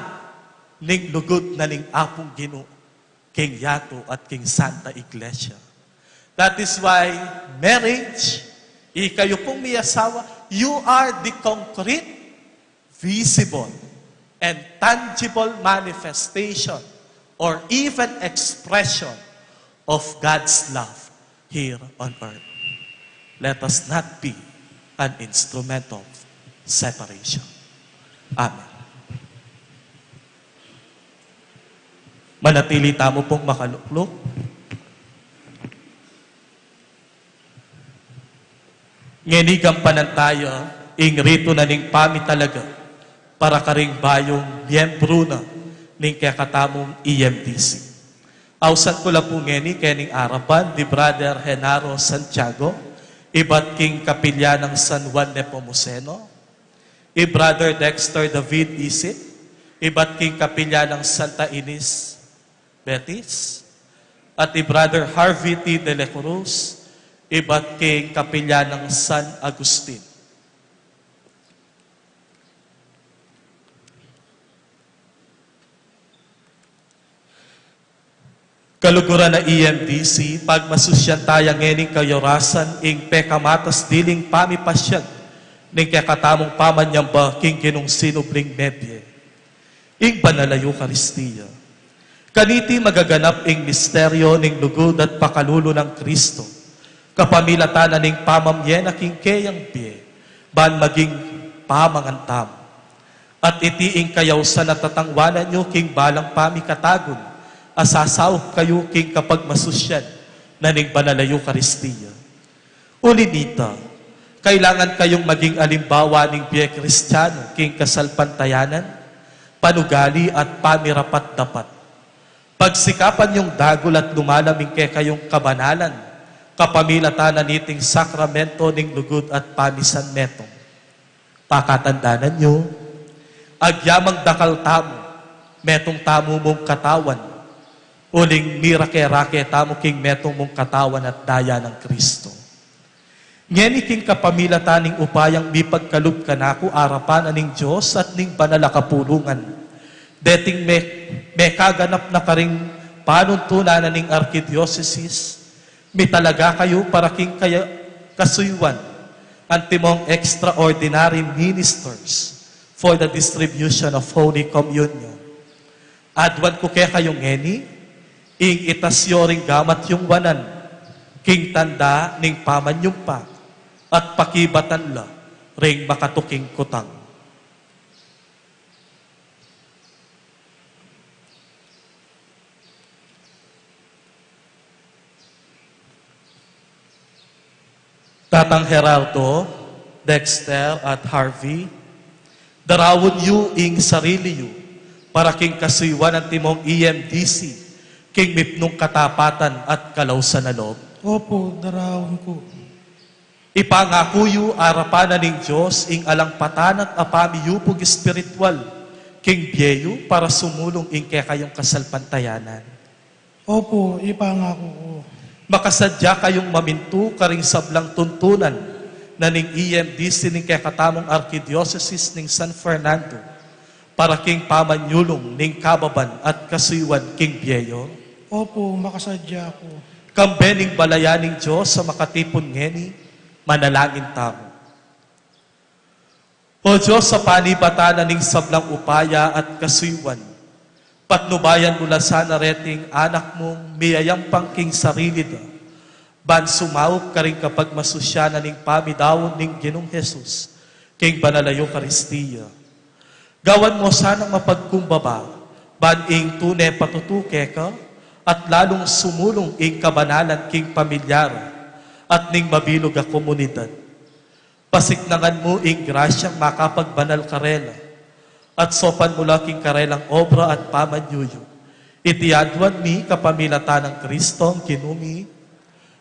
ning lugod na ning apong Ginoo, king Yato at king Santa Iglesia. That is why marriage, kayo pong may asawa, You are the concrete, visible, and tangible manifestation or even expression of God's love here on earth. Let us not be an instrument of separation. Amen. Manatili tamo pong makaluklok. Ngenigang panantaya, ing rito na ning pami talaga, para karing bayong miyembro na ning kakatamong EMDC. Awsat ko lang po ngeni kening arapan di Brother Genaro Santiago, ibat king kapilya ng San Juan Nepomuceno, i Brother Dexter David Isip, ibat king kapilya ng Santa Ines Betis, at i Brother Harvey T. De La Cruz, ibat king kapilya ng San Agustin. Kaluguran na EMDC, pagmasusyan tayang ngening kayorasan, ing pekamatas diling pamipasyan, ning kakatamong pamanyang ba, king ginong sinubling medye, ing banalayo Eucharistia. Kaniti magaganap ing misteryo ning lugod at pakalulo ng Kristo, kapamilatan na ning pamamye na king kayang biye, ban maging pamangantam. At itiing kayaw sa natatangwanan nyo king balang pamikatagon, asasaw kayo king kapag masusyan na ning banalayo Eucharistia. Ulinita, kailangan kayong maging alimbawa ning biye Kristiyano king kasalpantayanan, panugali at pamirapat dapat. Pagsikapan yung dagol at lumalaming kayong kabanalan, kapamilatan na niting sakramento ning lugod at pamisan metong. Pakatandanan nyo, agyamang dakal tamo, metong tamo mong katawan, uling mirake-rake tamo king metong mong katawan at daya ng Kristo. Ngeni king kapamilatan ning upayang mipagkalub kanako arapan aning Diyos at ning banal a kapulungan. Deting may kaganap na karing panuntunan ning Archdiocese, may talaga kayo para king kaya kasuywan antimong extraordinary ministers for the distribution of Holy Communion. Adwan ko kaya kayong ngeni, ing itasyo ring gamat yung wanan, king tanda ning pamanyumpa, at pakibatan la ring makatuking kutang. Tatang Geraldo, Dexter at Harvey, darawon yu ing sarili yu, para king kasuywan ang timong EMDC, king mipnong katapatan at kalawsan na loob. Opo, darawon ko. Ipangako yu arapan na ning Diyos, ing alang patan at apami yupog espiritual, king biyeyu para sumulong ing kaya kayong kasalpantayanan. Opo, ipangako ko. Makasadya kayong mamintu karing sablang tuntunan na ning EMDC ning kakatamong Archdiocese ning San Fernando para king pamanyulong ning kababan at kasuywan king biyeyo. Opo, makasadya ko. Kambening balayaning Diyos sa makatipon ngeni, manalangin tamo. O Diyos, sa panibatan na ning sablang upaya at kasuywan, patnubayan mula sana reting anak mong miyayampang king sarili da, ban sumawag ka rin kapag masusya na ning pamidawon ning Ginong Jesus, king banalayo Eucharistia. Gawan mo sanang mapagkumbaba, ban ing tunay patutuke ka, at lalong sumulong ing kabanalan king pamilyar, at ning mabilog a komunidad. Pasiknangan mo ing grasyang makapagbanal karela, at sopan mula king karelang obra at pamanyuyo. Itiadwan mi kapamilatan ng Kristo ang kinumi,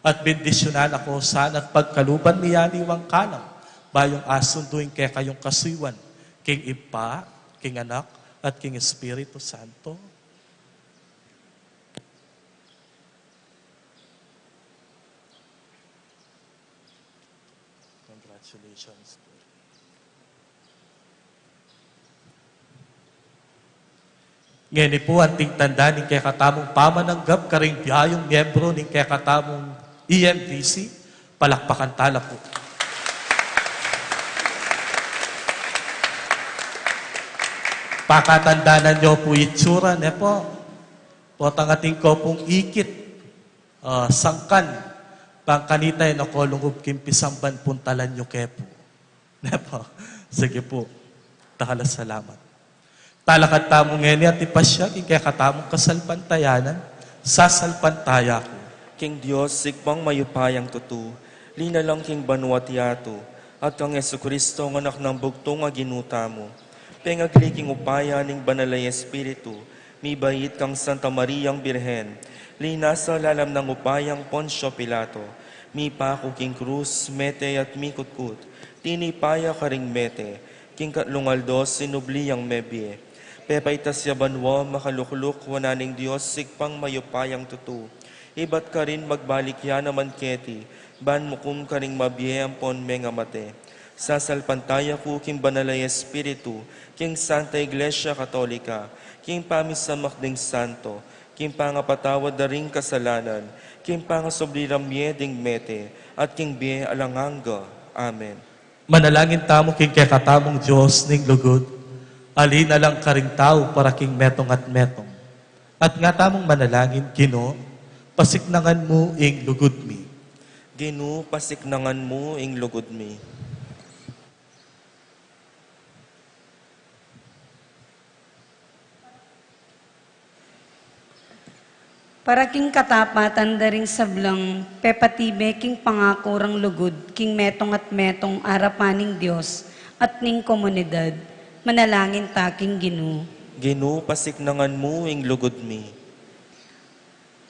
at bendisyonan ako sana at pagkaluban mi yaniwang kanang, bayong asunduin kaya kayong kasuywan, king Ipa, king Anak, at king Espiritu Santo. Congratulations. Ngayon po ang tingtanda ng kaya katamong pamananggap karing biyayong miyembro ng kaya katamong EMDC. Palakpakan tala po. Pakatandaan nyo po itsura, ne po. Potang ating ko pong ikit, sangkan, pangkanitay na kolungub kimpisamban puntalan nyo kepo. Ne po. Sige po. Takalas salamat. Talakad tamong ngeni at ipasya, kaya katamong kasalpantayanan, sasalpantaya ko. King Diyos, sigpang mayupayang tutu, lina lang king banwat yato, at kang Jesucristo ng anak ng bugtong nga ginuta mo. Pengagli upaya ning banalay Espiritu, mi bayit kang Santa Mariang Birhen, lina sa lalam ng upayang Poncio Pilato, mi pako king krus, mete at mi kutkut, tinipaya karing mete, king katlungaldos sinubliyang mebye. Pepaitas ya banwa, makalukluk, wananing Diyos, sigpang mayupayang tutu. Ibat ka rin magbalik ya naman keti, ban mukum ka ring mabye ang pon menga mate. Sasalpantaya ko king banalay Espiritu, king Santa Iglesia Katolika, king pamisamak ding santo, king pangapatawad na ring kasalanan, king pangasobliramye ding mete, at king biye alanganga. Amen. Manalangin tamo king kekatamong Diyos ning lugod, alina lang karing tao para king metong at metong. At nga tamong manalangin, Ginoo, pasiknangan mo ing lugod mi. Ginu, pasiknangan mo ing lugod mi. Para king katapatan daring sablang, pepatibe king pangakurang lugod, king metong at metong arapaning Diyos, at ning komunidad, manalangin taking Ginoo. Ginu, pasiknangan mo ing lugod mi.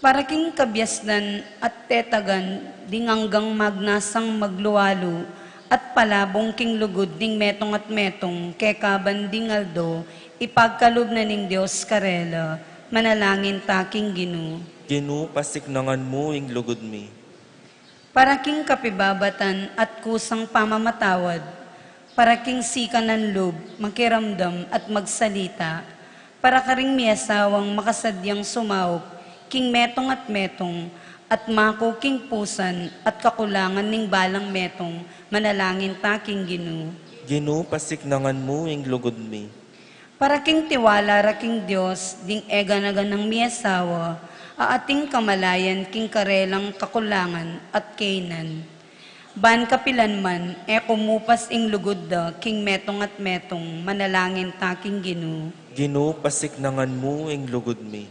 Para king kabyasdan at tetagan, ding hanggang magnasang magluwalo, at palabong king lugod ding metong at metong, kekaban ding aldo, ipagkalob na ning Diyos karela, manalangin taking Ginoo. Ginu, pasiknangan mo ing lugod mi. Para king kapibabatan at kusang pamamatawad, para king sika ng loob, makiramdam at magsalita, para karing miyasawang makasadyang sumawop, king metong at mako king pusan at kakulangan ning balang metong, manalangin taking Ginoo. Ginu, pasiknangan mo ing lugod mi. Para king tiwala ra king Diyos, ding eganagan ng miyasawa, aating kamalayan king karelang kakulangan at kainan. Ban kapilanman, kumupas ing lugod da, king metong at metong, manalangin taking Ginoo. Ginu, pasiknangan mo ing lugod mi.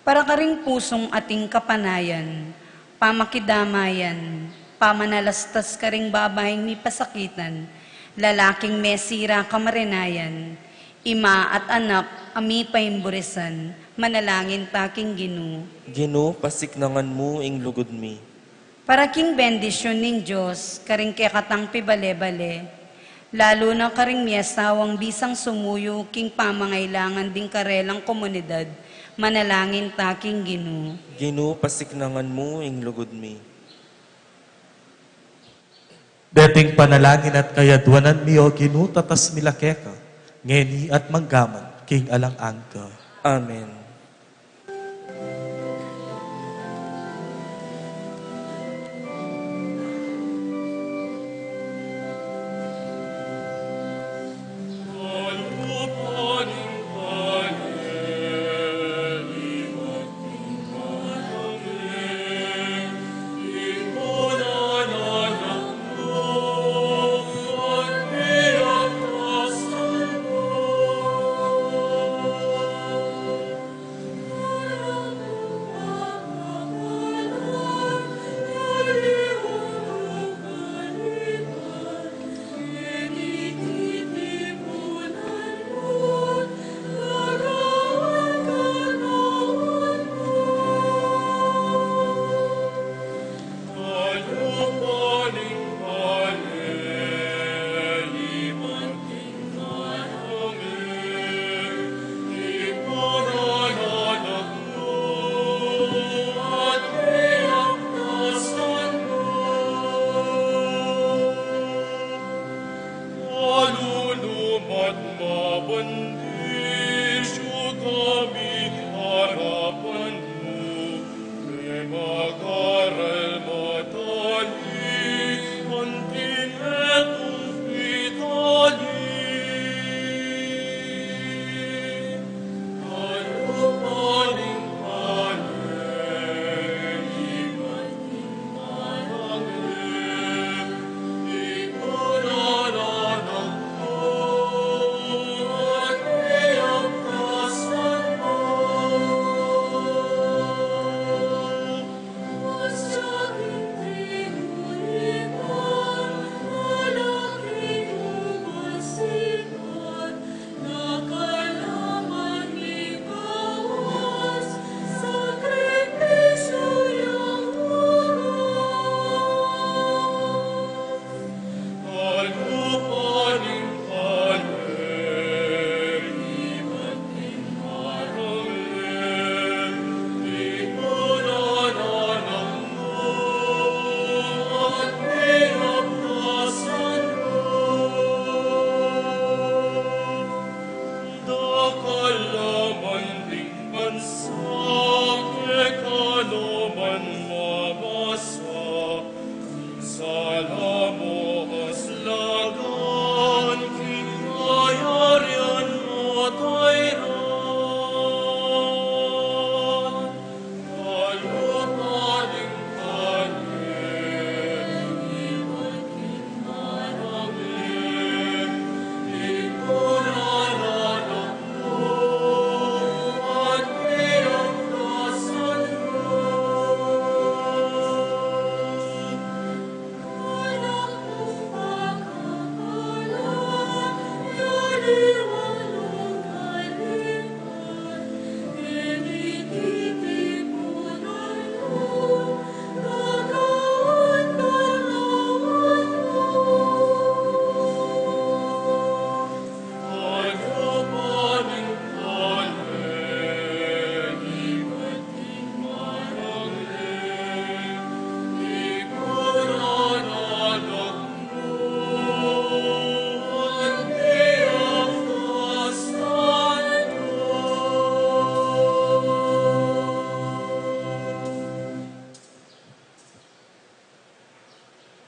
Para karing pusong ating kapanayan, pamakidamayan, pamanalastas karing babaeng mi pasakitan, lalaking mesira kamarinayan, ima at anak, ami paimburisan, manalangin taking Ginoo. Ginu, pasiknangan mo ing lugod mi. Para king bendisyon ning Diyos, karing kekatang pibale-bale, lalo na karing miyasawang bisang sumuyo, king pamangailangan ding karelang komunidad, manalangin taking Ginoo. Ginu, pasiknangan mo ing lugod mi. Dating panalangin at kayadwanan mi o Ginoo tatas milakeka, ngeni at manggaman, king alang angka. Amen.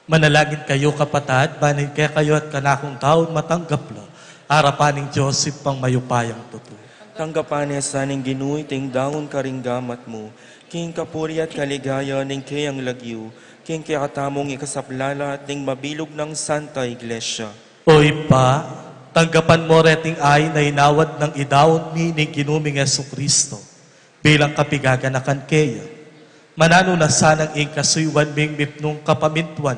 Manalangin kayo kapatad, banin kaya kayo at kanakong taon matanggap lo. Arapaning Joseph pang mayupayang totoo. Tanggapan sa ning ginuy ting daon karinggamat mo, king kapuri at kaligaya ning kayang lagyo, king kakatamong ikasaplala at ning mabilog ng Santa Iglesia. Oy pa, tanggapan mo reting ay na inawad ng idaon ni ning ginuming Yesu Kristo bilang kapigaganakan kaya. Manano na sanang ing kasuywan ming mipnong kapamintuan,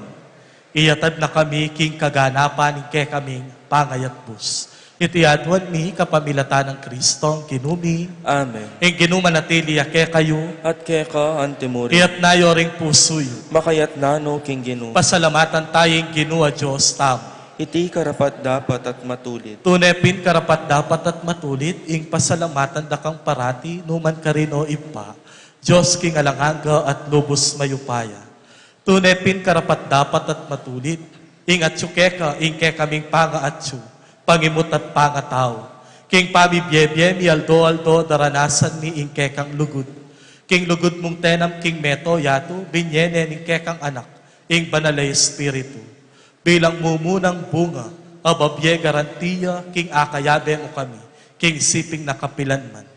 iyatad na kami king kaganapan ning kay kaming pangayat bus. Itiadwan mi kapamilatan ng Kristo ang kinumi, Amen. ing ginumanatili ake kayo, At keka antimuri, iyat nayo ring pusoyo. makayat nano king ginu, Pasalamatan tayong ginua Diyos tamo. iti karapat dapat at matulit. Tunepin karapat dapat at matulit, ing pasalamatan dakang parati, numan ka rin o ipa, Diyos king alanganga at lubos mayupaya. Tunepin karapat dapat at matulit, ing atsukeka, ing ke kaming panga atsu, pangimut at pangatao. King pamibiyebye, mi aldo daranasan mi ing kekang lugod. King lugod mong tenam, king meto yato, binyene ning kekang anak, ing banalay espiritu. Bilang mumunang bunga, ababye garantiya, king akayabe mo kami, king siping nakapilan man.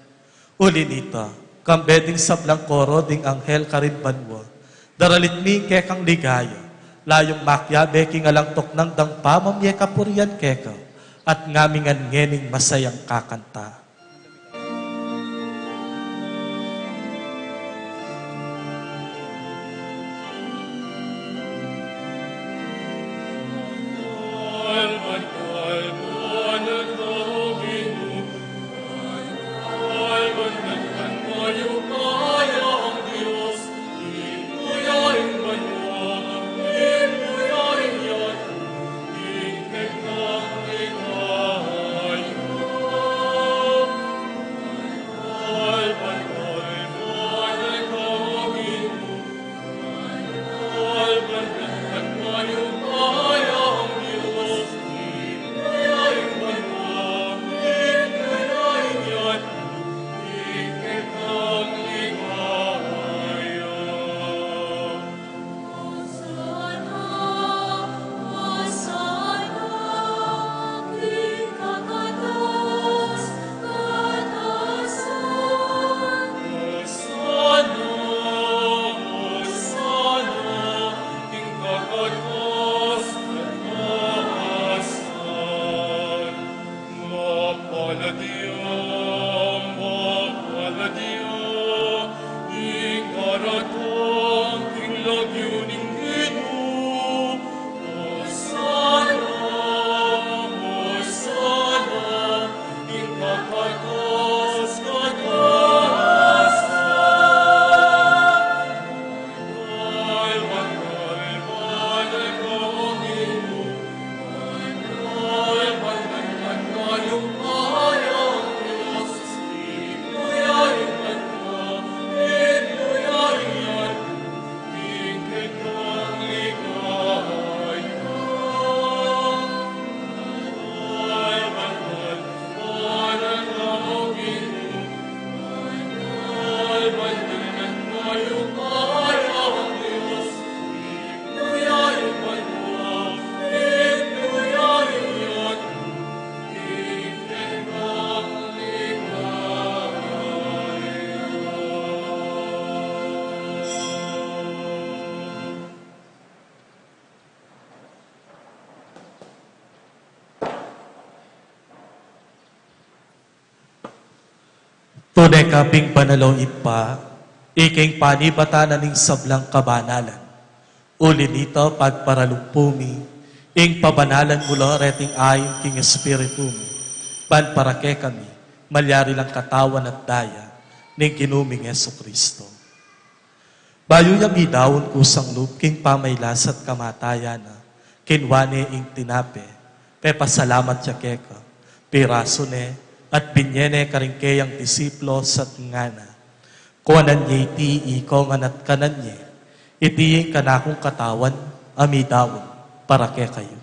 Ulinita, kambeding sablang koro, ding anghel karin banwa, daralit mi kekang ligaya, layong makyabe, king alangtok ng dangpa, mamye kapurian keka, at ngamingan ngening masayang kakanta. Tunay kaping panalaw ipa, iking panibatanan ning sablang kabanalan. Uli nito pagparalupumi, ing pabanalan mula reting ayon king espiritu mo. Panparake kami, malyari lang katawan at daya, ning kinuming Yesu Kristo. Bayo niya bidawon kusang lup, king pamaylas at kamatayan na, kinwane ing tinape, pepasalamat siya keka, piraso ne, at binyene karingkeyang disiplo sa ngana. Kuanan niya iti iko nganat kanan niya, iti kanakong katawan, amidawon, para ke kayo.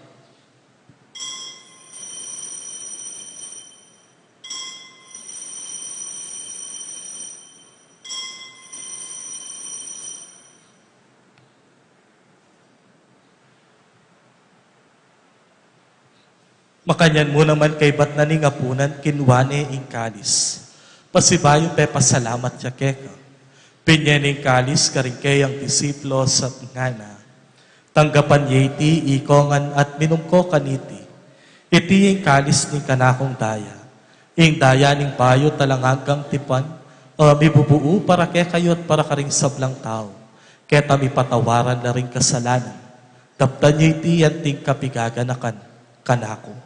Makanyan mo naman kay bat na ningapunan kinwane ing kalis. Pasibayo pe pasalamat ya keka. Pinyen ing kalis karingkay ang disiplo sa ngana. Tanggapan yeti ikongan at minumko kaniti. Iti ing kalis ni kanakong daya. Ing daya ning bayo talangagang tipan. Mibubuo para kay kayot para karing sablang tao. Keta mi patawaran na ring kasalanan. Taptan yeti yan ting kapigaganakan kanako.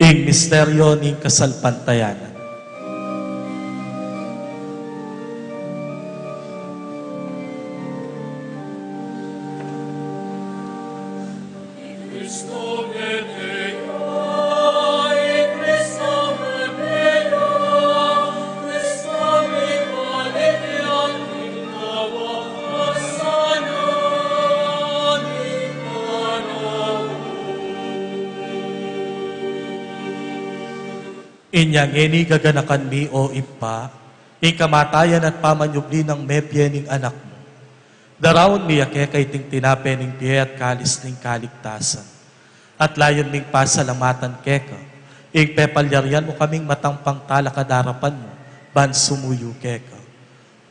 Ing misteryo ning kasalpantayanan. Cristo Medea, Cristo Medea, Cristo Medea, Nawa Asana, Inyang eni gaganakan mi o impa, ing kamatayan at pamanyubli ng mebye ning anak mo. Darawon mi ake kay ting tinape ning biye at kalis ning kaligtasan. At layon ning pasalamatan keka, ing pepalyaryan mo kaming matangpang talakadarapan mo, ban sumuyo keka.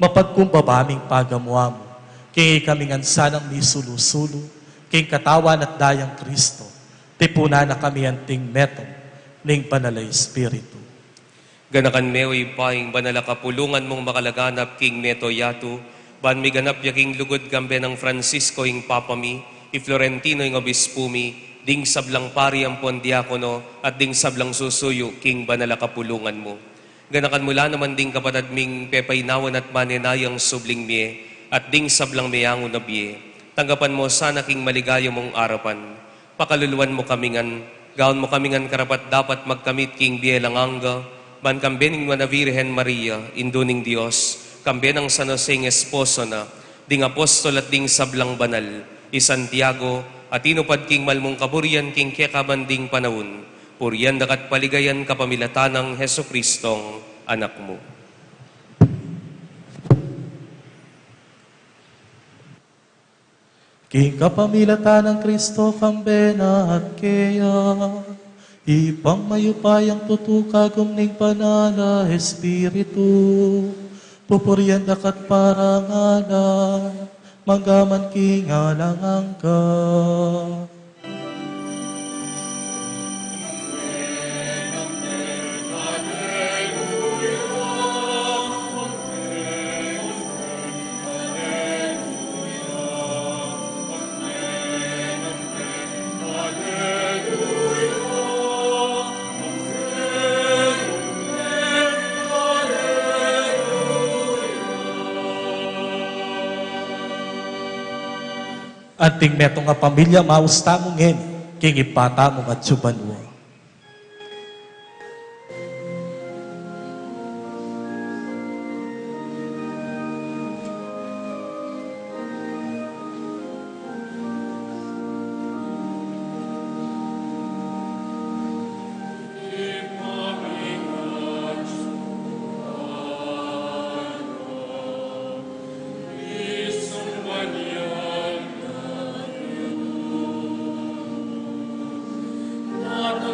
Mapagkumbabaming pagamuha mo, king ikaming ansanang mi sulu-sulu, king katawan at dayang Kristo, tipuna na kami anting metong, ning banalay Espiritu. Ganakan meoy paing banala kapulungan mong makalaganap king Neto Yatu, ban mi ganap yaking lugod gambe ng Francisco ing papami, i Florentino ing obispumi, ding sablang pari ang pondiakono, at ding sablang susuyo king banala kapulungan mo. Ganakan mula naman ding kapatad ming pepaynawan at manenayang subling mie, at ding sablang meyango na biye. Tanggapan mo sana king maligaya mong arapan. Pakaluluan mo kamingan, gaon mo kamingan karapat dapat magkamit king bielanganga, ban kambening na Virgen Maria, induning Dios, kambenang San Jose ng esposo na, ding apostol at ding sablang banal, i Santiago, at inupad king malmong kaburian king kekabanding panahon, puriyan dakat paligayan kapamilatan ng Heso Kristong anak mo. King kapamilatan ng Kristo kambena at kaya, ipang mayupayang tutukagom ning panala Espiritu, pupuryan dakat parangana, manggaman king alangangka. Anting metong nga pamilya mausta mo ngin, king ipata mo at subanwa. Nata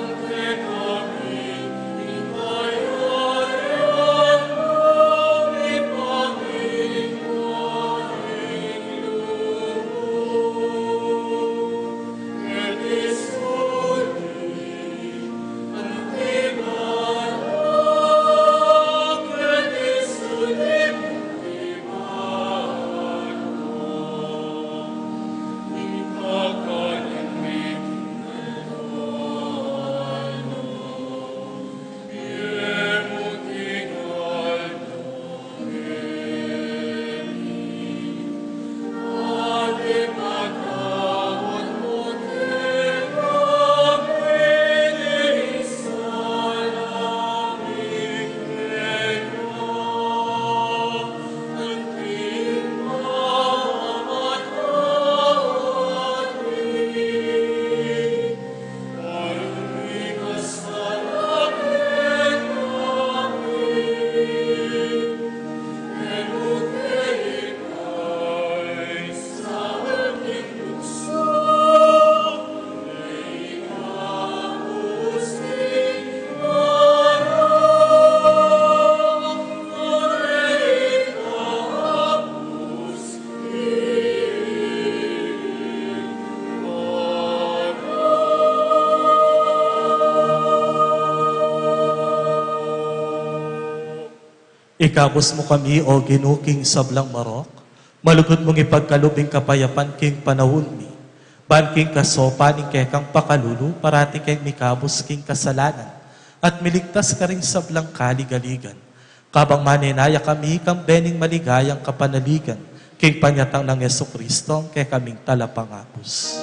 Ikabos mo kami, o ginuking sablang marok, malugod mong ipagkalubing kapayapan king panahon mi, ban king kasopaning kekang pakalulu, parati keng mikabos king kasalanan, at miligtas ka rin sablang kaligaligan. Kabang maninaya kami, kang bening maligayang kapanaligan, king panyatang ng Yesu Kristo, kay kaming talapangapos.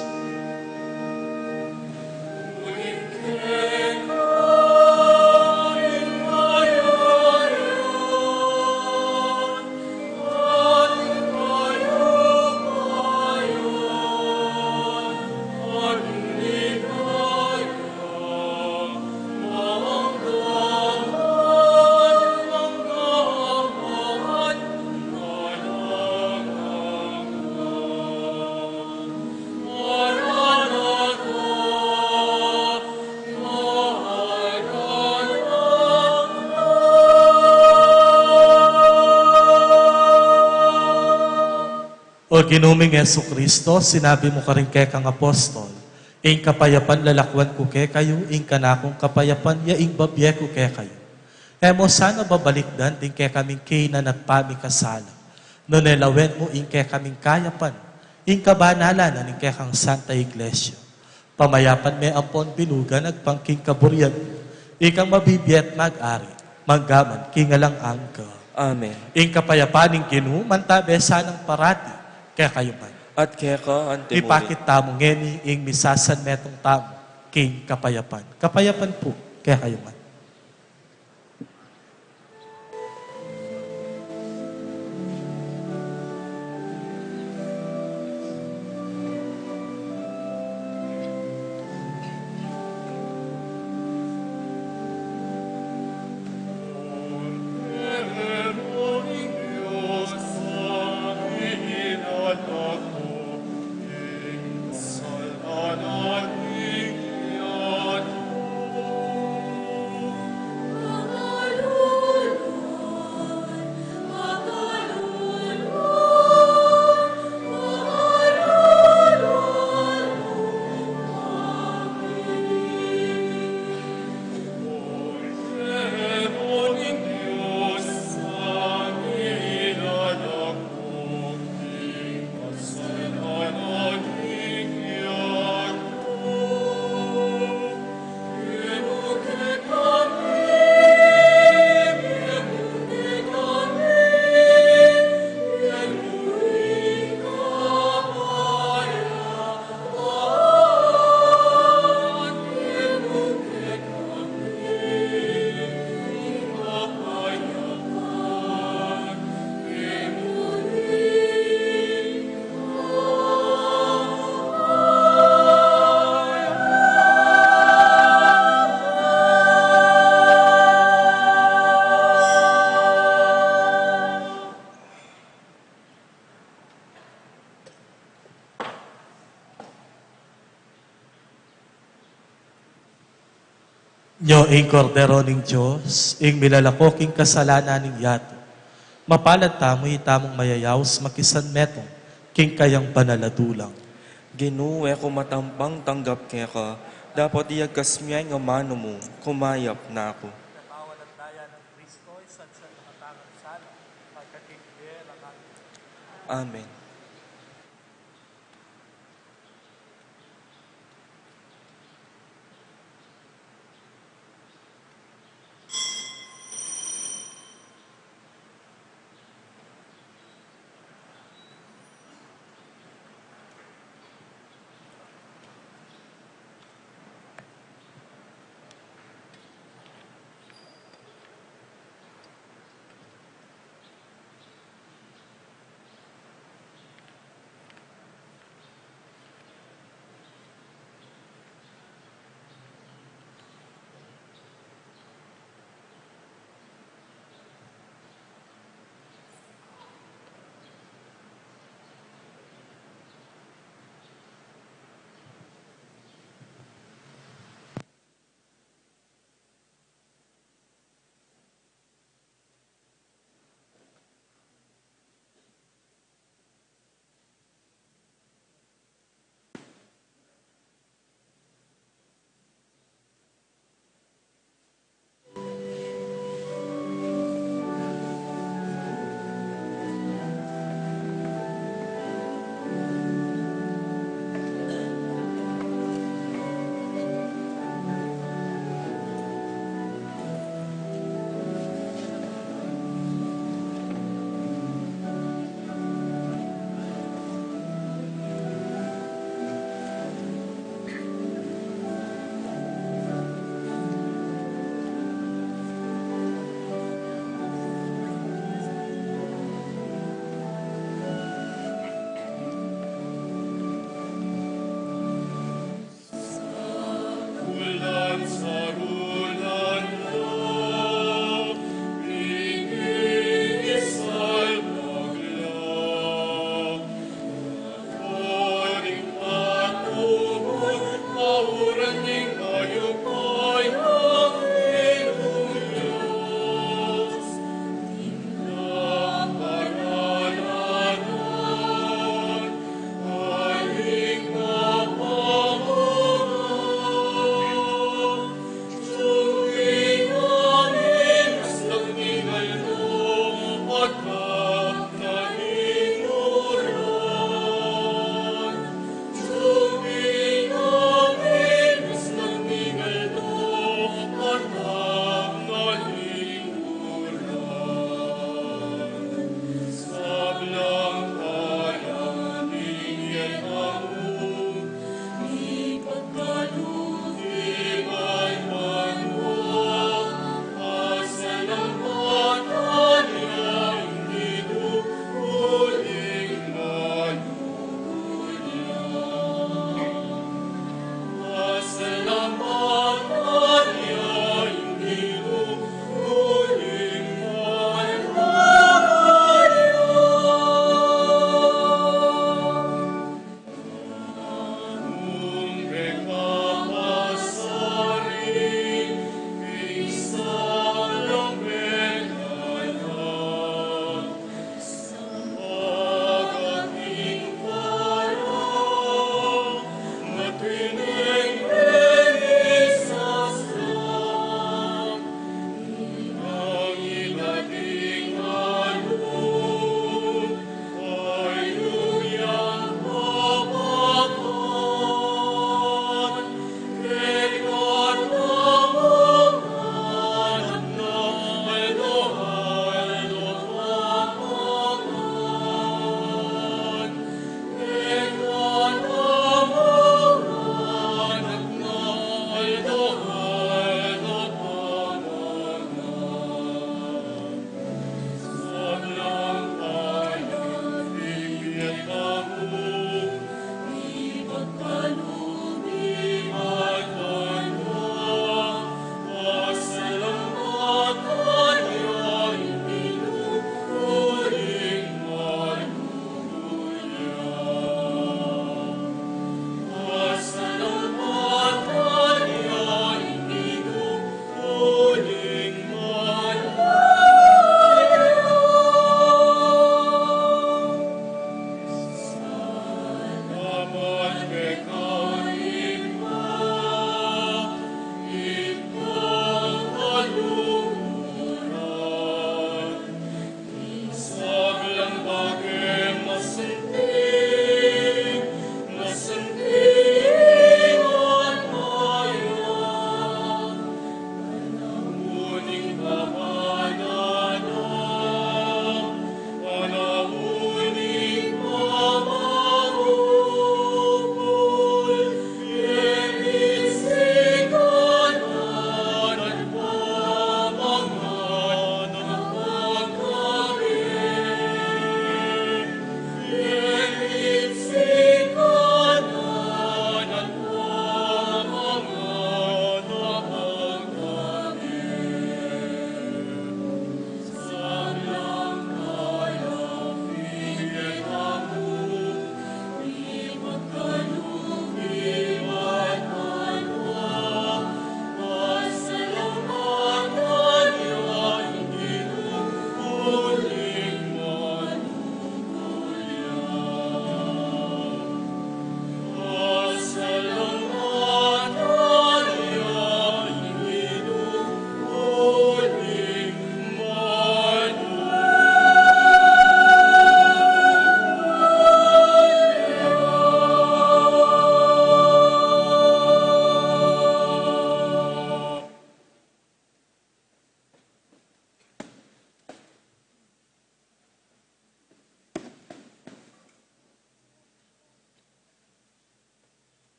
O ginuming Yesu Kristo, sinabi mo ka rin kay kang apostol, ing kapayapan lalakwan ko kay kayo, ing kanakong kapayapan, yaing babye ko kay kayo. Emo sana babalikdan, din kay kaming kinan at pamikasala. No nelawen mo, ing kay kaming kayapan, ing kabanalan, ing kay kang Santa Iglesia. Pamayapan may ampon binugan, agpangking kaburyan, ikang mabibiyat mag-ari, manggaman, kingalang angka. Amen. Ing kapayapan ing ginu, mantabe sanang parati, kaya kayo man. At kaya ka, ante mo Ipakit tamo ngeni ing misasan metong tamo king kapayapan. Kapayapan po, kaya kayo man. Nyo ing kordero ning Diyos, ing milalakoking kasalanan ning yato. Mapalad tamo'y tamong mayayaws makisan metong, king kayang banaladulang. ginuwe ko matampang tanggap kaya ka, dapat iyagkas miyay nga mano mo, kumayap na ako. Amen.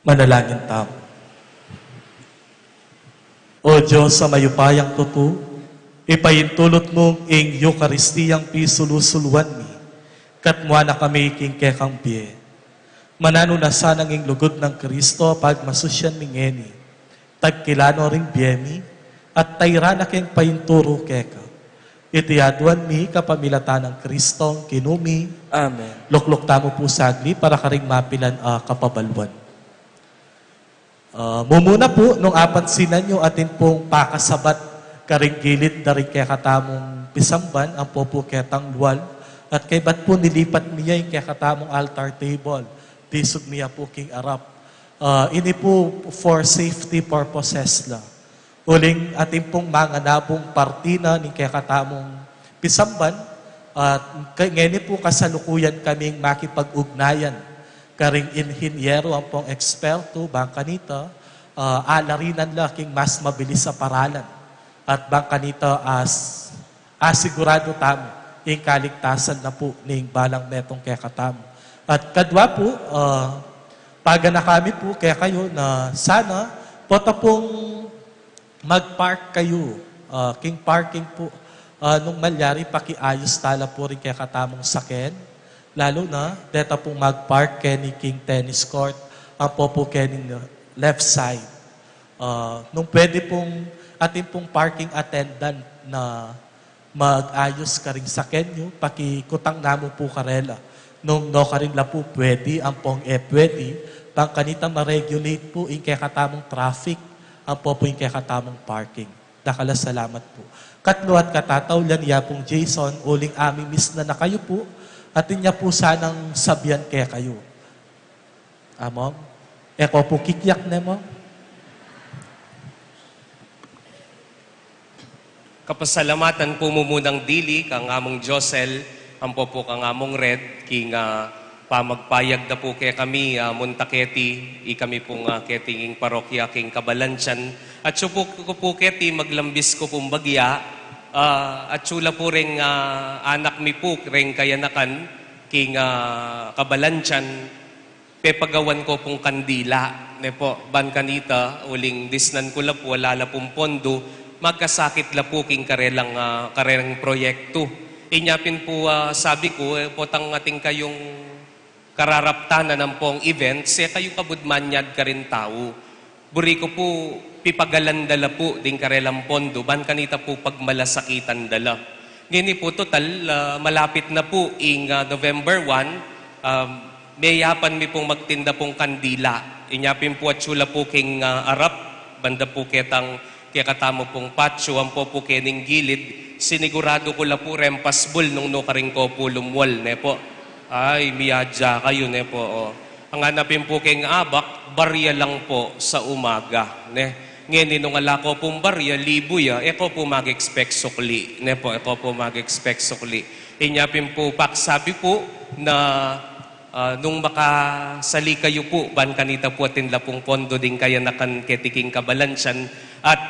Manalangin tayo. O Diyos sa mayupayang tutu, ipahintulot mong ing Eukaristiyang pisulusuluan mi, katmua na kami king kekang biye. Manano na sanang ing lugod ng Kristo pag masusyan mingeni, tagkilano ring biyemi, at tayra na keng pahinturo keka. Itiyaduan mi kapamilatan ng Kristo, kinumi, Amen. luklok tamo po sagli para karing mapilan kapabalwan. Mumuna po, nung apansinan nyo atin pong pakasabat karing gilid na rin kaya katamong pisamban, ang popo ketang luwal, at kay ba't po nilipat niya yung kaya katamong altar table, tisog niya po king arap. Ini po for safety purposes lang. Uling ating pong mga nabong partina ni kaya katamong pisamban, at ngayon po kasalukuyan kaming makipag-ugnayan karing inhinyero ang pong eksperto, bangka nito, alarinan laking mas mabilis sa paralan. At bangka nito asigurado tamo, yung kaligtasan na po ning balang metong kaya katamo. At kadwa po, paga na kami po kaya kayo na sana, pota pong mag-park kayo, king parking po, nung malyari pakiayos tala po rin kaya katamong saken. Lalo na, deta pong mag-park keni king tennis court, ang po kening left side. Nung pwede pong ating pong parking attendant na mag-ayos ka rin sa kenyo, pakikutang namo po karela. Nung no ka rin la po pwede, ang pong pwede, pang kanita ma-regulate po yung kaya katamong traffic, ang po yung kaya katamong parking. Dakala salamat po. Katlo at katataw lan ya pong Jason, uling aming miss na kayo po, atin niya po sanang sabyan kaya kayo. Amom? Eko po kikyak na mo? Kapasalamatan po mo munang dili, kang among Josel, ang po kang among Red, king pamagpayag na po kaya kami, Muntaketi, kami pong ketinging parokya, king Kabalansyan. At so po keti, maglambis ko pong bagya, at sula po rin anak mi po, rin kayanakan, king Kabalansyan, pepagawan ko pong kandila. Ne po, ban kanita, uling disnan ko la po, wala la pong pondo, magkasakit la po king karelang proyekto. Inyapin po, sabi ko, potang ating kayong kararaptanan ng pong event, siya kayo kabudmanyad ka rin tao. Buri ko po, pipagalan dala po, ding karelang pondo, ban kanita po pagmalasakitan dala. Ngayon po, total, malapit na po, November 1, mayapan mi pong magtinda pong kandila. Inyapin po at sula po king arap, banda po ketang kaya katamo pong patso, ang po kening gilid, sinigurado ko la po rempasbol nung no karing ko po lumwal, ne po. Ay, miyadya kayo, ne po. Oh. Ang hanapin po keng abak, barya lang po sa umaga, ne. Ngayon, nung ala ko pong barya, libo ya, eko po mag-expect sukli, ne po, eko po mag-expect sukli. Inyapin po, sabi po na nung makasali kayo po, ban kanita po atin la pong pondo din kaya nakan ketiking Kabalansyan, at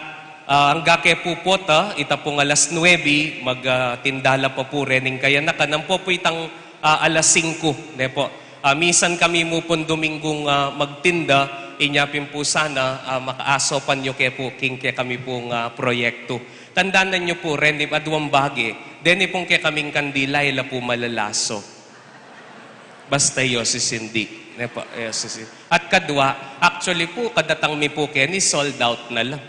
ang gake po pota, ita pong alas 9, magtindala pa po rening kaya nakan, po itang alas 5, ne po. Misan kami mo pong Domingong magtinda, inyapin po sana makaasopan nyo kaya po king kaya kami pong proyekto. Tandaan nyo po, rening aduang bagi, deni pong kaya kaming kandila, ila po malalaso. Basta yosis hindi. Ne po, yosis. At kadwa, actually po, kadatang mi po kaya ni sold out na lang.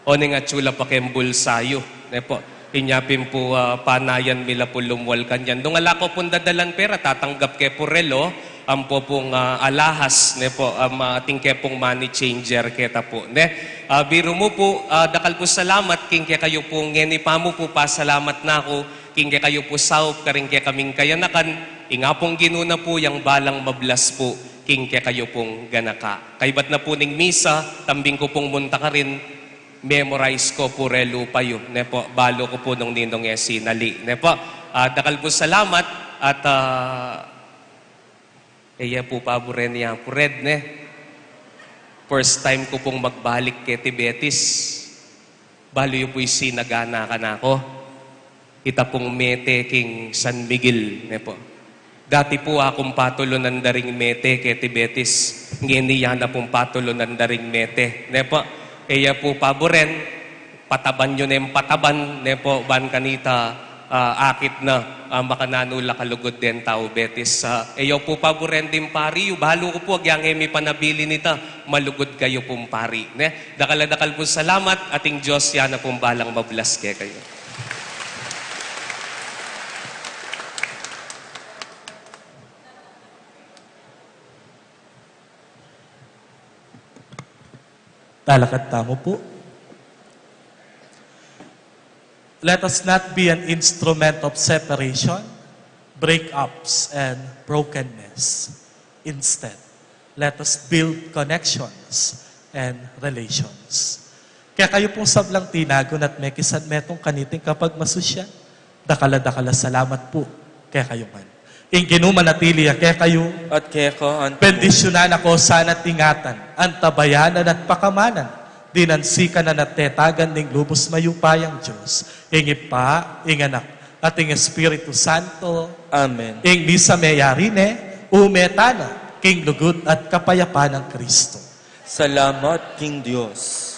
O nga tsula pa kayong bulsayo. Ne po, inyapin po panayan mila po lumwal kanyan. Nung ala ko pong dadalan pera, tatanggap kay po relo, ang po pong alahas, ne po, ating kay pong money changer keta po. Ne? Biro mo po, dakal po salamat, king kaya kayo pong ngeni pa mo po pa, salamat na ako, king kaya kayo po saup, karing kaya kaming kayanakan, inga pong ginuna po, yung balang mablas po, king kaya kayo pong ganaka. Kaibat na po ning misa, tambing ko pong munta ka rin, memorize ko po relo pa yun. Ne po, balo ko po nung ninong sinali. Ne po, dakal po salamat at kaya po paboren niya po red, ne. First time ko pong magbalik kay Tibetis. Balo yung po'y sinagana ka na ako. Ita pong mete king San Miguel, ne po. Dati po akong patulo ng daring mete, keti betis, ngeniya na pong patulo ng daring mete. Ne po, kaya po paboren, pataban yun yung pataban, ne po, ban kanita, akit na, makananula kalugod din tao betis. Eyo po paboren din pari, bahalo ko po, agyang emi panabili nita, malugod kayo pong pari. Ne? Dakal po salamat, ating Diyos yan na pong balang mablas kayo. Talakad tamo po. Let us not be an instrument of separation, breakups, and brokenness. Instead, let us build connections and relations. Kaya kayo pong sablang tinagon at may kisan metong kaniting kapag masusya, dakala salamat po kaya kayo man. Ingginuman natili kaya kayo, At keko ang bendisyonan ako sana tingatan, antabayanan at pakamanan, dinansikan na natetagan ng lubos mayupayang Diyos, ing Ipa, ing Anak, at ing Espiritu Santo, Amen. ing misa mayarine, umetana, king lugod at kapayapaan ng Kristo. Salamat, King Diyos.